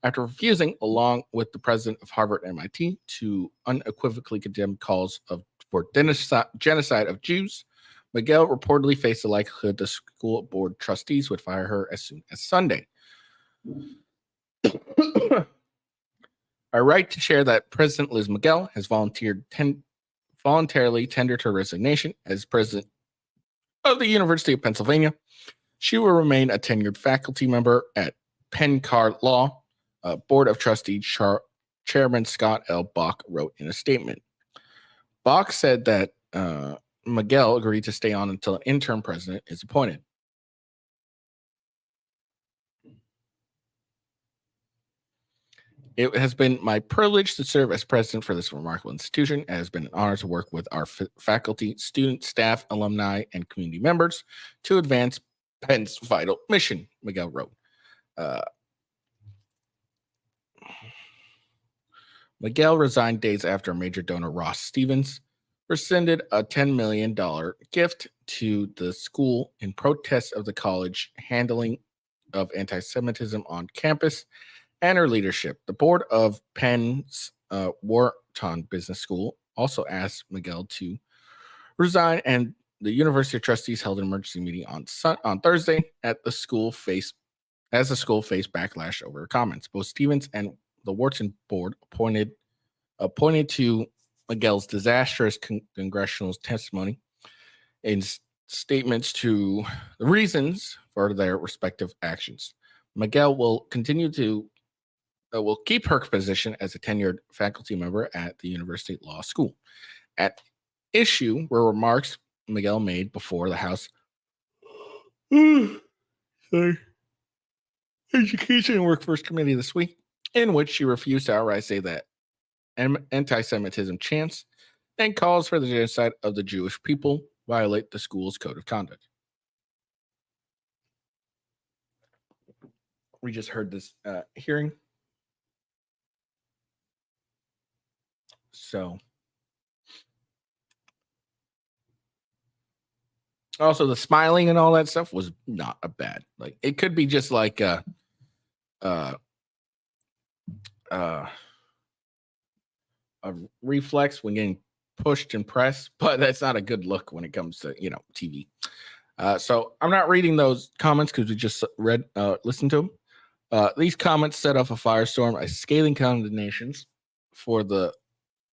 S1: After refusing, along with the president of Harvard and MIT, to unequivocally condemn calls for genocide of Jews, McGill reportedly faced the likelihood the school board trustees would fire her as soon as Sunday. I write to share that President Liz McGill has voluntarily tendered her resignation as president of the University of Pennsylvania. She will remain a tenured faculty member at Penn Law. Board of Trustees Chairman Scott L. Bach wrote in a statement. Bach said that McGill agreed to stay on until an interim president is appointed. It has been my privilege to serve as president for this remarkable institution. It has been an honor to work with our faculty, students, staff, alumni, and community members to advance Penn's vital mission, McGill wrote. McGill resigned days after major donor Ross Stevens rescinded a $10 million gift to the school in protest of the college handling of anti-Semitism on campus and her leadership. The board of Penn's Wharton Business School also asked McGill to resign, and the University of Trustees held an emergency meeting on Thursday as the school faced backlash over her comments. Both Stevens and the Wharton board pointed to McGill's disastrous congressional testimony in statements to the reasons for their respective actions. McGill will keep her position as a tenured faculty member at the University Law School. At issue were remarks McGill made before the House Education and Workforce Committee this week, in which she refused to outright say that anti-Semitism chants and calls for the genocide of the Jewish people violate the school's code of conduct. We just heard this hearing. So, also the smiling and all that stuff was not a bad. Like, it could be just like a reflex when getting pushed and pressed, but that's not a good look when it comes to, TV. So I'm not reading those comments because we just listened to them. These comments set off a firestorm, a scathing condemnations for the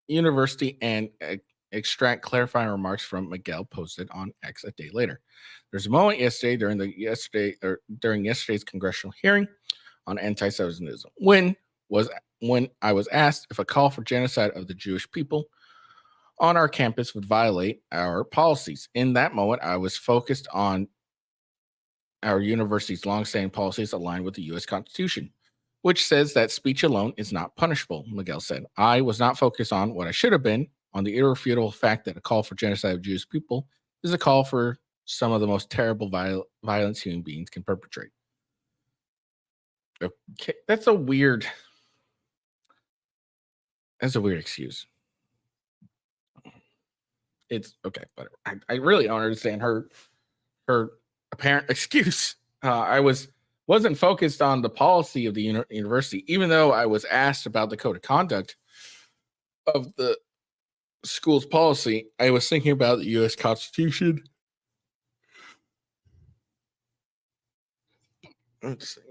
S1: university, and extract clarifying remarks from McGill posted on X a day later. There's a moment yesterday during yesterday's congressional hearing on anti-Semitism when I was asked if a call for genocide of the Jewish people on our campus would violate our policies. In that moment, I was focused on our university's longstanding policies aligned with the U.S. Constitution, which says that speech alone is not punishable, McGill said. I was not focused on what I should have been, on the irrefutable fact that a call for genocide of Jewish people is a call for some of the most terrible violence human beings can perpetrate. Okay, that's a weird excuse. It's okay, but I really don't understand her apparent excuse. I wasn't focused on the policy of the university, even though I was asked about the code of conduct of the schools policy, I was thinking about the U.S. Constitution. Let's see.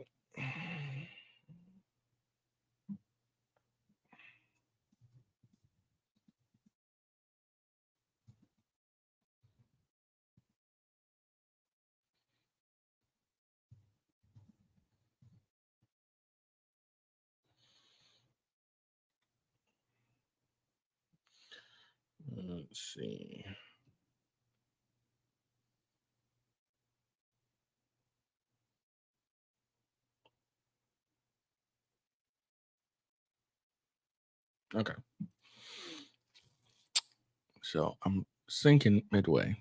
S1: Let's see. Okay. So I'm thinking midway.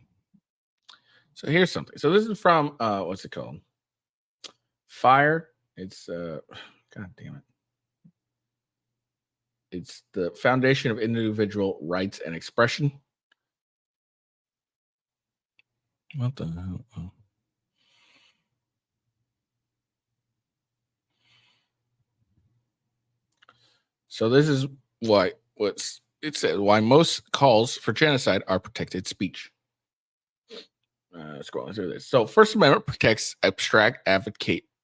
S1: So here's something. So this is from what's it called? Fire. It's God damn it. It's the Foundation of Individual Rights and Expression. What the hell? Oh. So this is what's it said why most calls for genocide are protected speech. Scrolling through this. So First Amendment protects abstract advocacy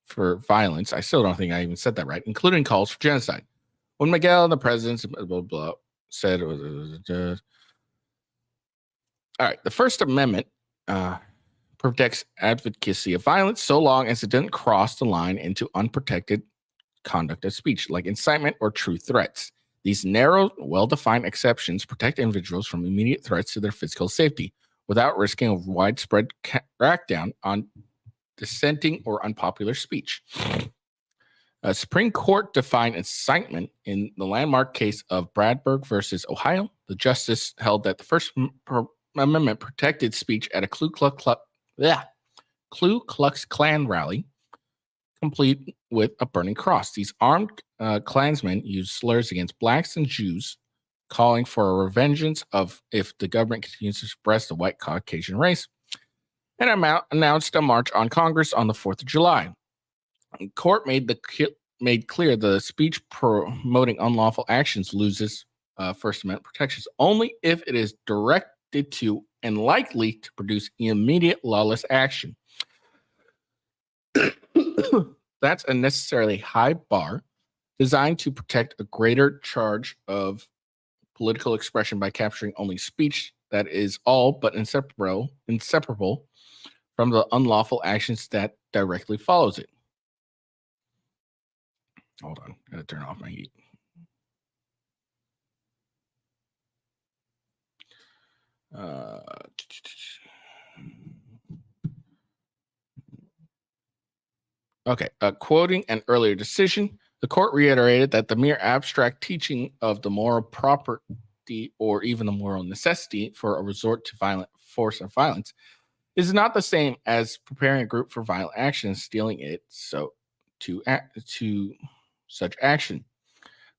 S1: for violence. I still don't think I even said that right, including calls for genocide. When Miguel and the president blah, blah, blah, said it was all right, the First Amendment protects advocacy of violence so long as it doesn't cross the line into unprotected conduct of speech, like incitement or true threats. These narrow, well-defined exceptions protect individuals from immediate threats to their physical safety without risking a widespread crackdown on dissenting or unpopular speech. Supreme Court defined incitement in the landmark case of Bradburg versus Ohio. The justice held that the First Amendment protected speech at a Ku Klux Klan rally, complete with a burning cross. These armed Klansmen used slurs against blacks and Jews, calling for a revengeance of if the government continues to suppress the white Caucasian race, and announced a march on Congress on the 4th of July. The court made clear the speech promoting unlawful actions loses First Amendment protections only if it is directed to and likely to produce immediate lawless action. That's a necessarily high bar designed to protect a greater charge of political expression by capturing only speech that is all but inseparable from the unlawful actions that directly follows it. Hold on, gotta turn off my heat. Okay, quoting an earlier decision, the court reiterated that the mere abstract teaching of the moral property or even the moral necessity for a resort to violent force or violence is not the same as preparing a group for violent action and stealing it to such action.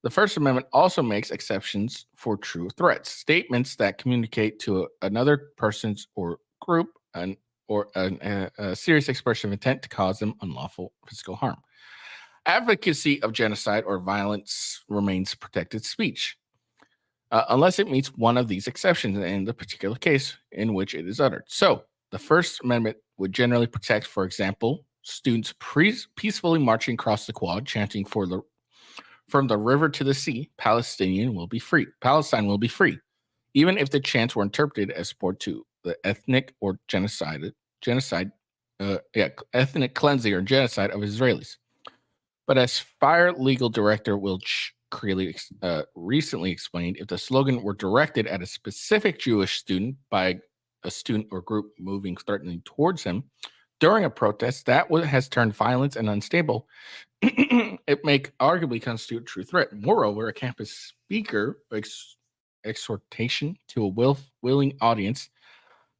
S1: The First Amendment also makes exceptions for true threats, statements that communicate to another person's or group a serious expression of intent to cause them unlawful physical harm. Advocacy of genocide or violence remains protected speech, unless it meets one of these exceptions in the particular case in which it is uttered. So, the First Amendment would generally protect, for example, students peacefully marching across the quad, chanting from the river to the sea, Palestine will be free, even if the chants were interpreted as support to the ethnic or ethnic cleansing or genocide of Israelis. But as Fire legal director Will Creeley recently explained, if the slogan were directed at a specific Jewish student by a student or group moving threatening towards him during a protest, that has turned violent and unstable. It may arguably constitute a true threat. Moreover, a campus speaker exhortation to a willing audience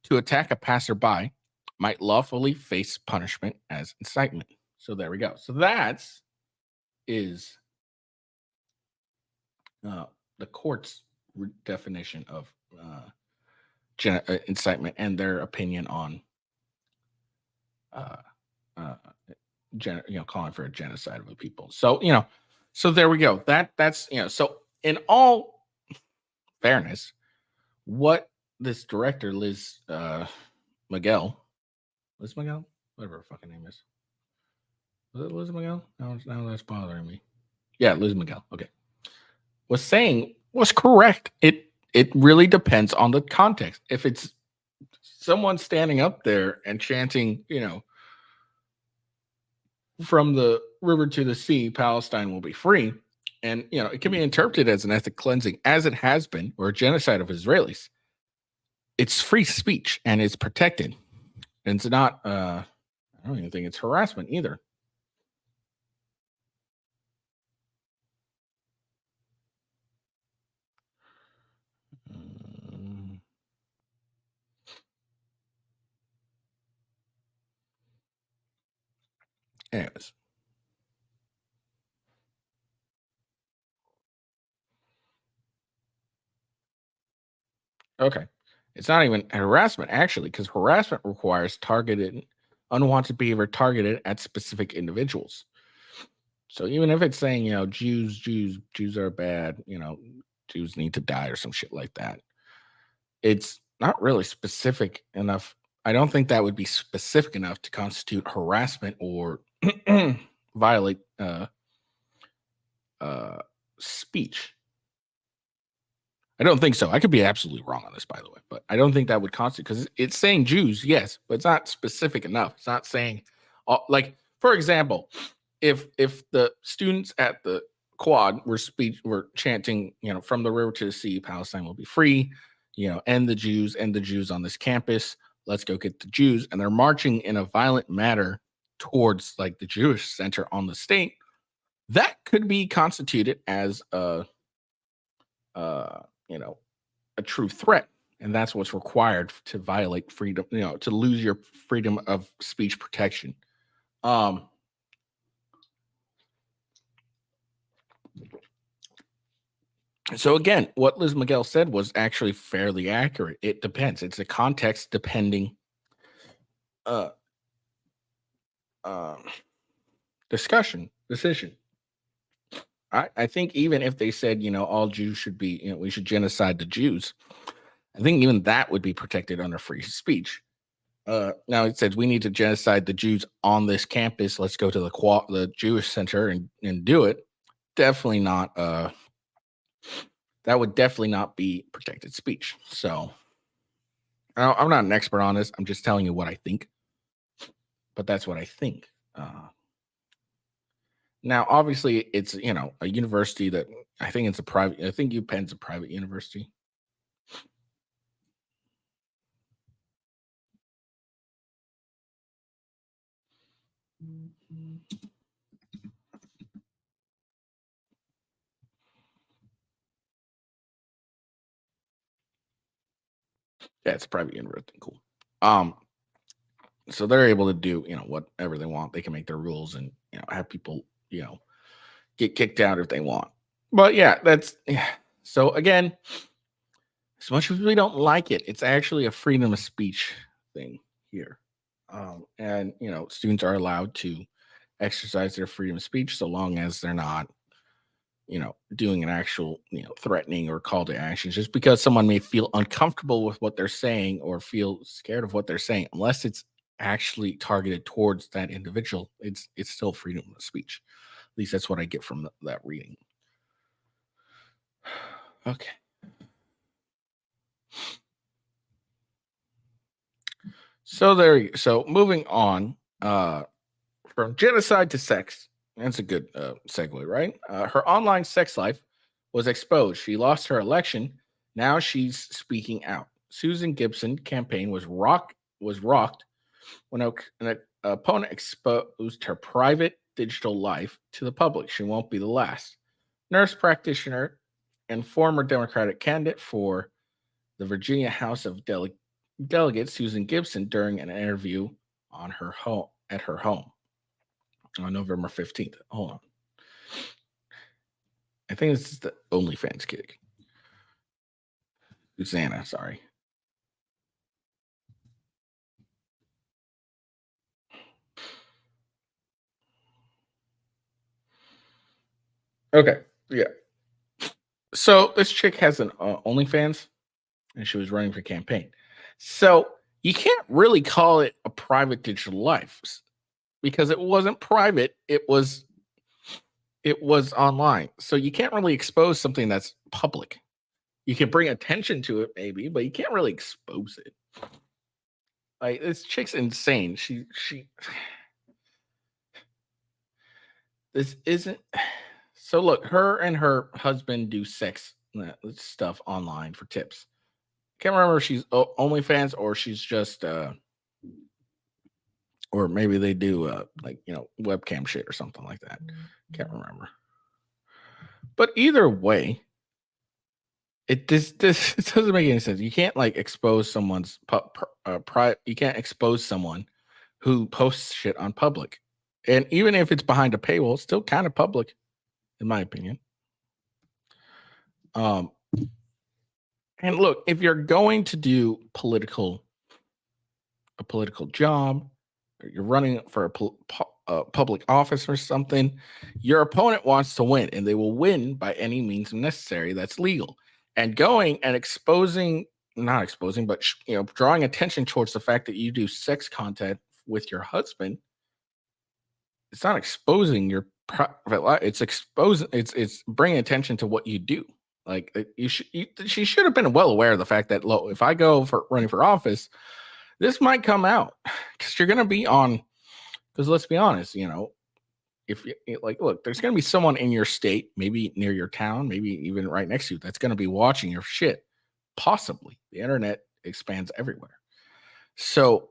S1: to attack a passerby might lawfully face punishment as incitement. So there we go. So that is the court's definition of incitement and their opinion on calling for a genocide of the people. So, so there we go. That's, so in all fairness, what this director, Liz Miguel, whatever her fucking name is. Was it Liz Miguel? Now that's bothering me. Yeah, Liz Miguel. Okay. Was saying was correct. It really depends on the context. If it's someone standing up there and chanting, from the river to the sea, Palestine will be free. And, it can be interpreted as an ethnic cleansing, as it has been, or a genocide of Israelis. It's free speech and it's protected. And it's not, I don't even think it's harassment either. Anyways. Okay. It's not even harassment, actually, because harassment requires targeted, unwanted behavior targeted at specific individuals. So even if it's saying, Jews are bad, Jews need to die or some shit like that, it's not really specific enough. I don't think that would be specific enough to constitute harassment or violate speech. I don't think so. I could be absolutely wrong on this, by the way, but I don't think that would constitute, because it's saying Jews, yes, but it's not specific enough. It's not saying, like, for example, if the students at the quad were chanting, from the river to the sea, Palestine will be free, end the Jews on this campus. Let's go get the Jews. And they're marching in a violent manner towards like the Jewish center on the state. That could be constituted as a true threat. And that's what's required to violate freedom, to lose your freedom of speech protection. So again, what Liz Miguel said was actually fairly accurate. It depends. It's a context depending decision. I think even if they said, all Jews should be, we should genocide the Jews, I think even that would be protected under free speech. Now it says we need to genocide the Jews on this campus. Let's go to the Jewish center and do it. Definitely not. That would definitely not be protected speech. So I'm not an expert on this. I'm just telling you what I think. But that's what I think. Now, obviously, it's a university that I think it's a private. I think UPenn's a private university. Yeah, it's a private university. Cool. So they're able to do whatever they want. They can make their rules and have people get kicked out if they want. But so again, as much as we don't like it, it's actually a freedom of speech thing here. And students are allowed to exercise their freedom of speech so long as they're not doing an actual threatening or call to action. Just because someone may feel uncomfortable with what they're saying or feel scared of what they're saying, unless it's actually targeted towards that individual, it's still freedom of speech. At least that's what I get from that reading. Okay. So moving on from genocide to sex. That's a good segue, right? Her online sex life was exposed. She lost her election. Now she's speaking out. Susan Gibson campaign was rocked when an opponent exposed her private digital life to the public. She won't be the last. Nurse practitioner and former Democratic candidate for the Virginia House of Delegates, Susan Gibson, during an interview at her home on November 15th. Hold on. I think this is the OnlyFans gig. Susanna, sorry. Okay. Yeah. So this chick has an OnlyFans, and she was running for campaign. So you can't really call it a private digital life because it wasn't private. It was online. So you can't really expose something that's public. You can bring attention to it, maybe, but you can't really expose it. Like this chick's insane. She this isn't so look, her and her husband do sex stuff online for tips. Can't remember if she's OnlyFans or she's just or maybe they do like webcam shit or something like that. Can't remember. But either way, this it doesn't make any sense. You can't like expose someone's you can't expose someone who posts shit on public. And even if it's behind a paywall, it's still kind of public, in my opinion. And look, if you're going to do a political job, or you're running for a public office or something, your opponent wants to win, and they will win by any means necessary that's legal. And going and not exposing, but drawing attention towards the fact that you do sex content with your husband, it's not exposing your private life. It's exposing. It's bringing attention to what you do. Like she should have been well aware of the fact that, look, if I go for running for office, this might come out because you're going to be on. Because let's be honest, if you look, there's going to be someone in your state, maybe near your town, maybe even right next to you, that's going to be watching your shit. Possibly, the internet expands everywhere. So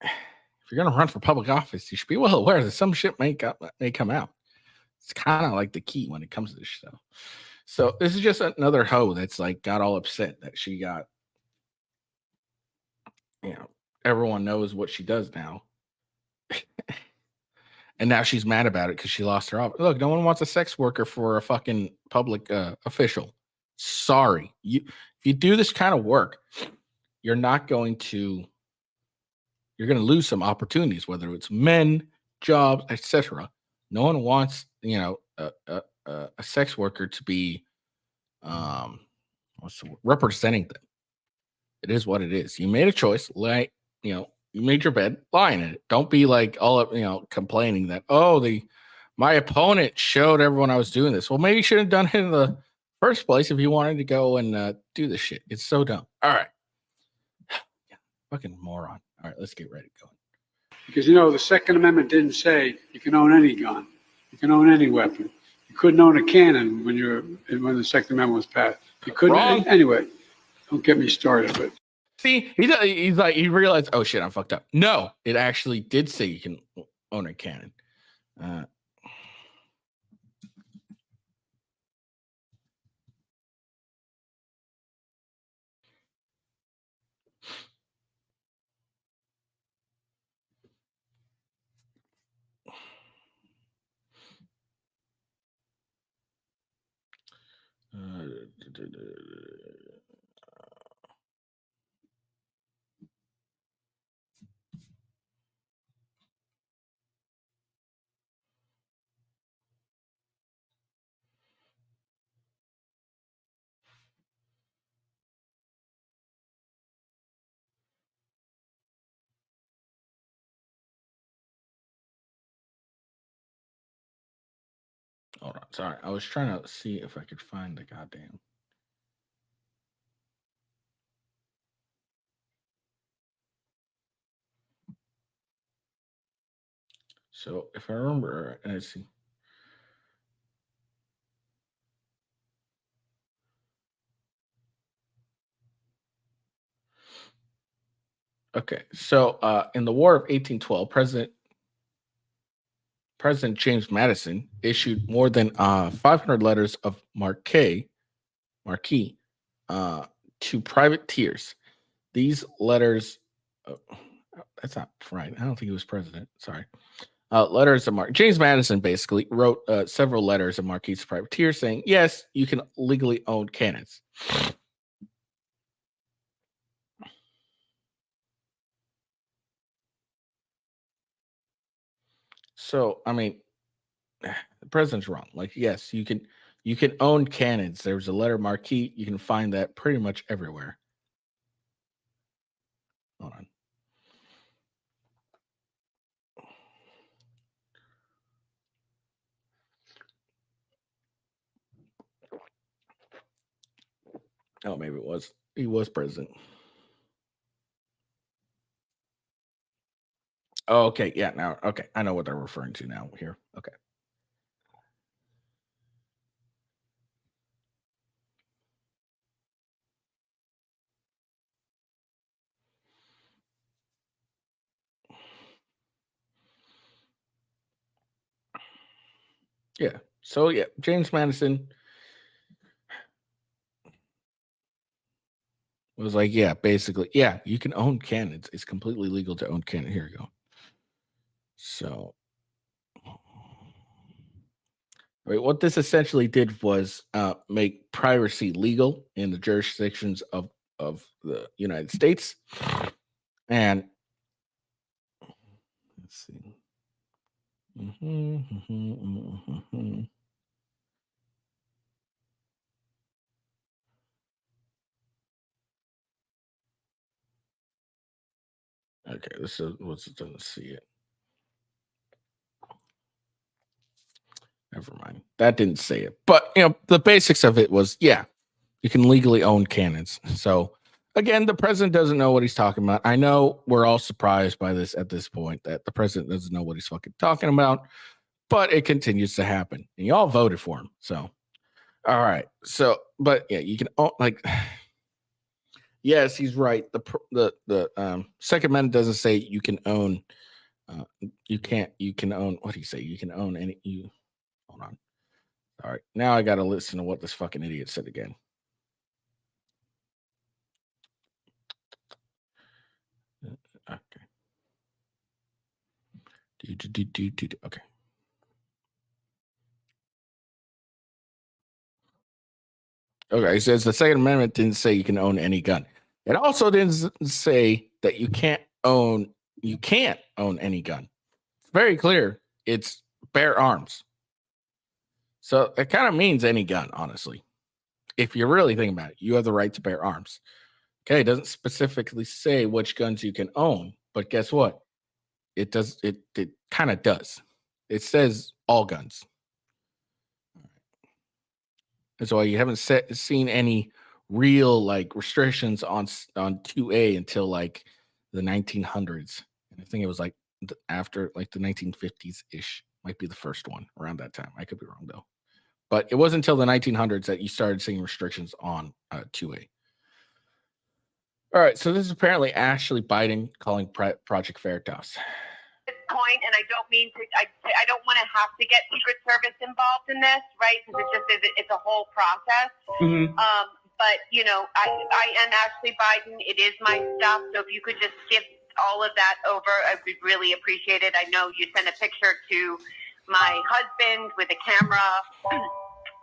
S1: if you're going to run for public office, you should be well aware that some shit may come out. It's kind of like the key when it comes to this stuff. So this is just another hoe that's like got all upset that she got, everyone knows what she does now. And now she's mad about it because she lost her office. Look, no one wants a sex worker for a fucking public official. Sorry. If you do this kind of work, you're going to lose some opportunities, whether it's men, jobs, etc. No one wants, a sex worker to be representing them. It is what it is. You made a choice, like, you made your bed, lie in it. Don't be like all of, complaining that, my opponent showed everyone I was doing this. Well, maybe you should have done it in the first place if you wanted to go and do this shit. It's so dumb. All right. Fucking moron. All right, let's get ready to go.
S10: Because, the Second Amendment didn't say you can own any gun. You can own any weapon. You couldn't own a cannon when the Second Amendment was passed. You couldn't.
S1: Wrong.
S10: Anyway, don't get me started. But
S1: see, he's like, he realized, oh shit, I'm fucked up. No, it actually did say you can own a cannon. Hold on. Sorry. I was trying to see if I could find the goddamn. So if I remember, let's see. Okay. So in the War of 1812, President James Madison issued more than 500 letters of marque to privateers. These letters, that's not right. I don't think he was president. Sorry. Letters of marque. James Madison basically wrote several letters of marque to privateers saying, yes, you can legally own cannons. So, I mean, The president's wrong. Like, yes, you can own cannons. There's a letter marquee. You can find that pretty much everywhere. Hold on. Oh, maybe he was president. Oh, okay. Yeah. Now, okay. I know what they're referring to now here. Okay. Yeah. So, yeah, James Madison was like, yeah, basically, yeah, you can own cannons. It's completely legal to own cannon. Here you go. So, what this essentially did was make piracy legal in the jurisdictions of the United States. And let's see. Okay, this is what's it doesn't see it. Never mind. That didn't say it. But the basics of it was, yeah, you can legally own cannons. So again, the president doesn't know what he's talking about. I know we're all surprised by this at this point, that the president doesn't know what he's fucking talking about, but it continues to happen. And y'all voted for him. So all right. So, but yeah, you can own, like, yes, he's right. The Second Amendment doesn't say you can own. You can own. What do you say? You can own any. Hold on. All right. Now I got to listen to what this fucking idiot said again. Okay. Okay. Okay. It says the Second Amendment didn't say you can own any gun. It also didn't say that you can't own any gun. It's very clear. It's bear arms. So it kind of means any gun, honestly. If you really think about it, you have the right to bear arms. Okay, it doesn't specifically say which guns you can own, but guess what? It does. It kind of does. It says all guns. That's why you haven't seen any real like restrictions on 2A until like the 1900s. And I think it was like after like the 1950s ish might be the first one around that time. I could be wrong though, but it wasn't until the 1900s that you started seeing restrictions on 2A. All right, so this is apparently Ashley Biden calling Project Veritas.
S11: Point, and I don't mean to. I don't want to have to get Secret Service involved in this, right? Because it's a whole process.
S1: Mm-hmm.
S11: But I am Ashley Biden. It is my stuff. So if you could just give all of that over, I would really appreciate it. I know you sent a picture to my husband with a camera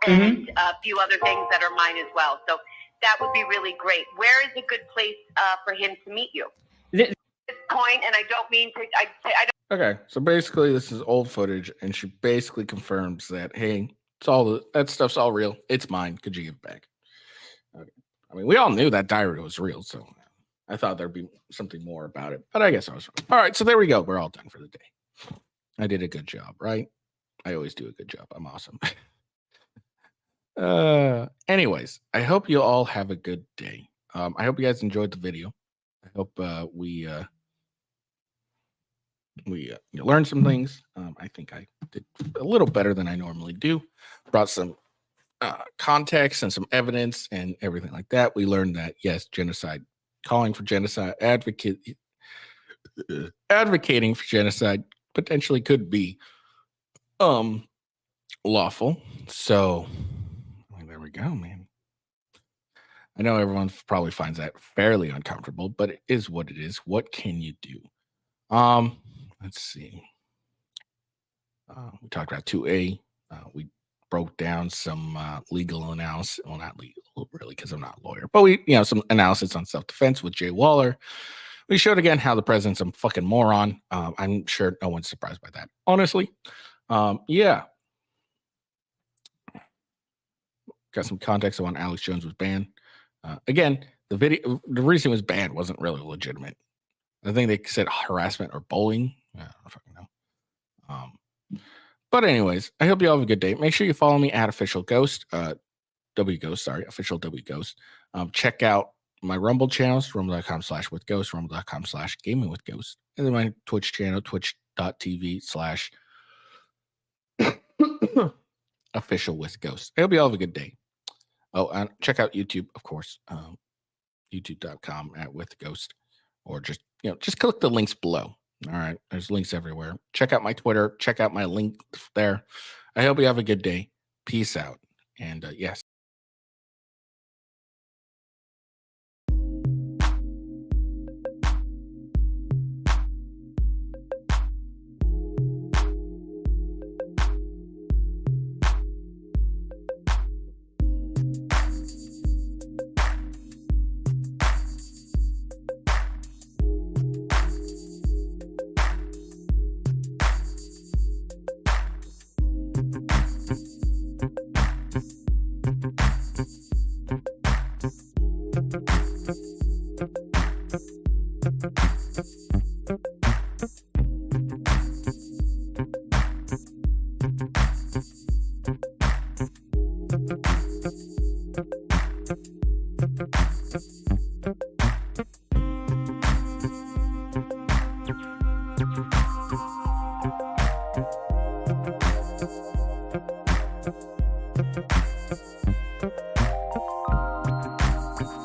S11: and a few other things that are mine as well. So that would be really great. Where is a good place for him to meet you? This point, and I don't mean to. I don't.
S1: Okay, so basically this is old footage, and she basically confirms that, hey, that stuff's all real. It's mine. Could you give it back? Okay. I mean, we all knew that diary was real, so I thought there'd be something more about it, but I guess I was wrong. All right, so there we go. We're all done for the day. I did a good job, right? I always do a good job. I'm awesome. Anyways, I hope you all have a good day. I hope you guys enjoyed the video. I hope we learned some things. I think I did a little better than I normally do. Brought some context and some evidence and everything like that. We learned that, yes, genocide, calling for genocide, advocating for genocide potentially could be lawful. So there we go, man. I know everyone probably finds that fairly uncomfortable, but it is what it is. What can you do? Let's see. We talked about 2A. We broke down some legal analysis. Well, not legal, really, because I'm not a lawyer, but some analysis on self-defense with JWaller. We showed again how the president's a fucking moron. I'm sure no one's surprised by that, honestly. Yeah. got some context on when Alex Jones was banned. Again, the reason it was banned wasn't really legitimate. I think they said harassment or bullying. I don't fucking know. But anyways, I hope you all have a good day. Make sure you follow me at official ghost, official W Ghost. Check out my Rumble channels, rumble.com/withghost, rumble.com/gamingwithghost, and then my Twitch channel, twitch.tv/official with ghost. I hope you all have a good day. Oh, and check out YouTube, of course, youtube.com/withghost, or just click the links below. All right, there's links everywhere. Check out my Twitter. Check out my link there. I hope you have a good day. Peace out. And yes,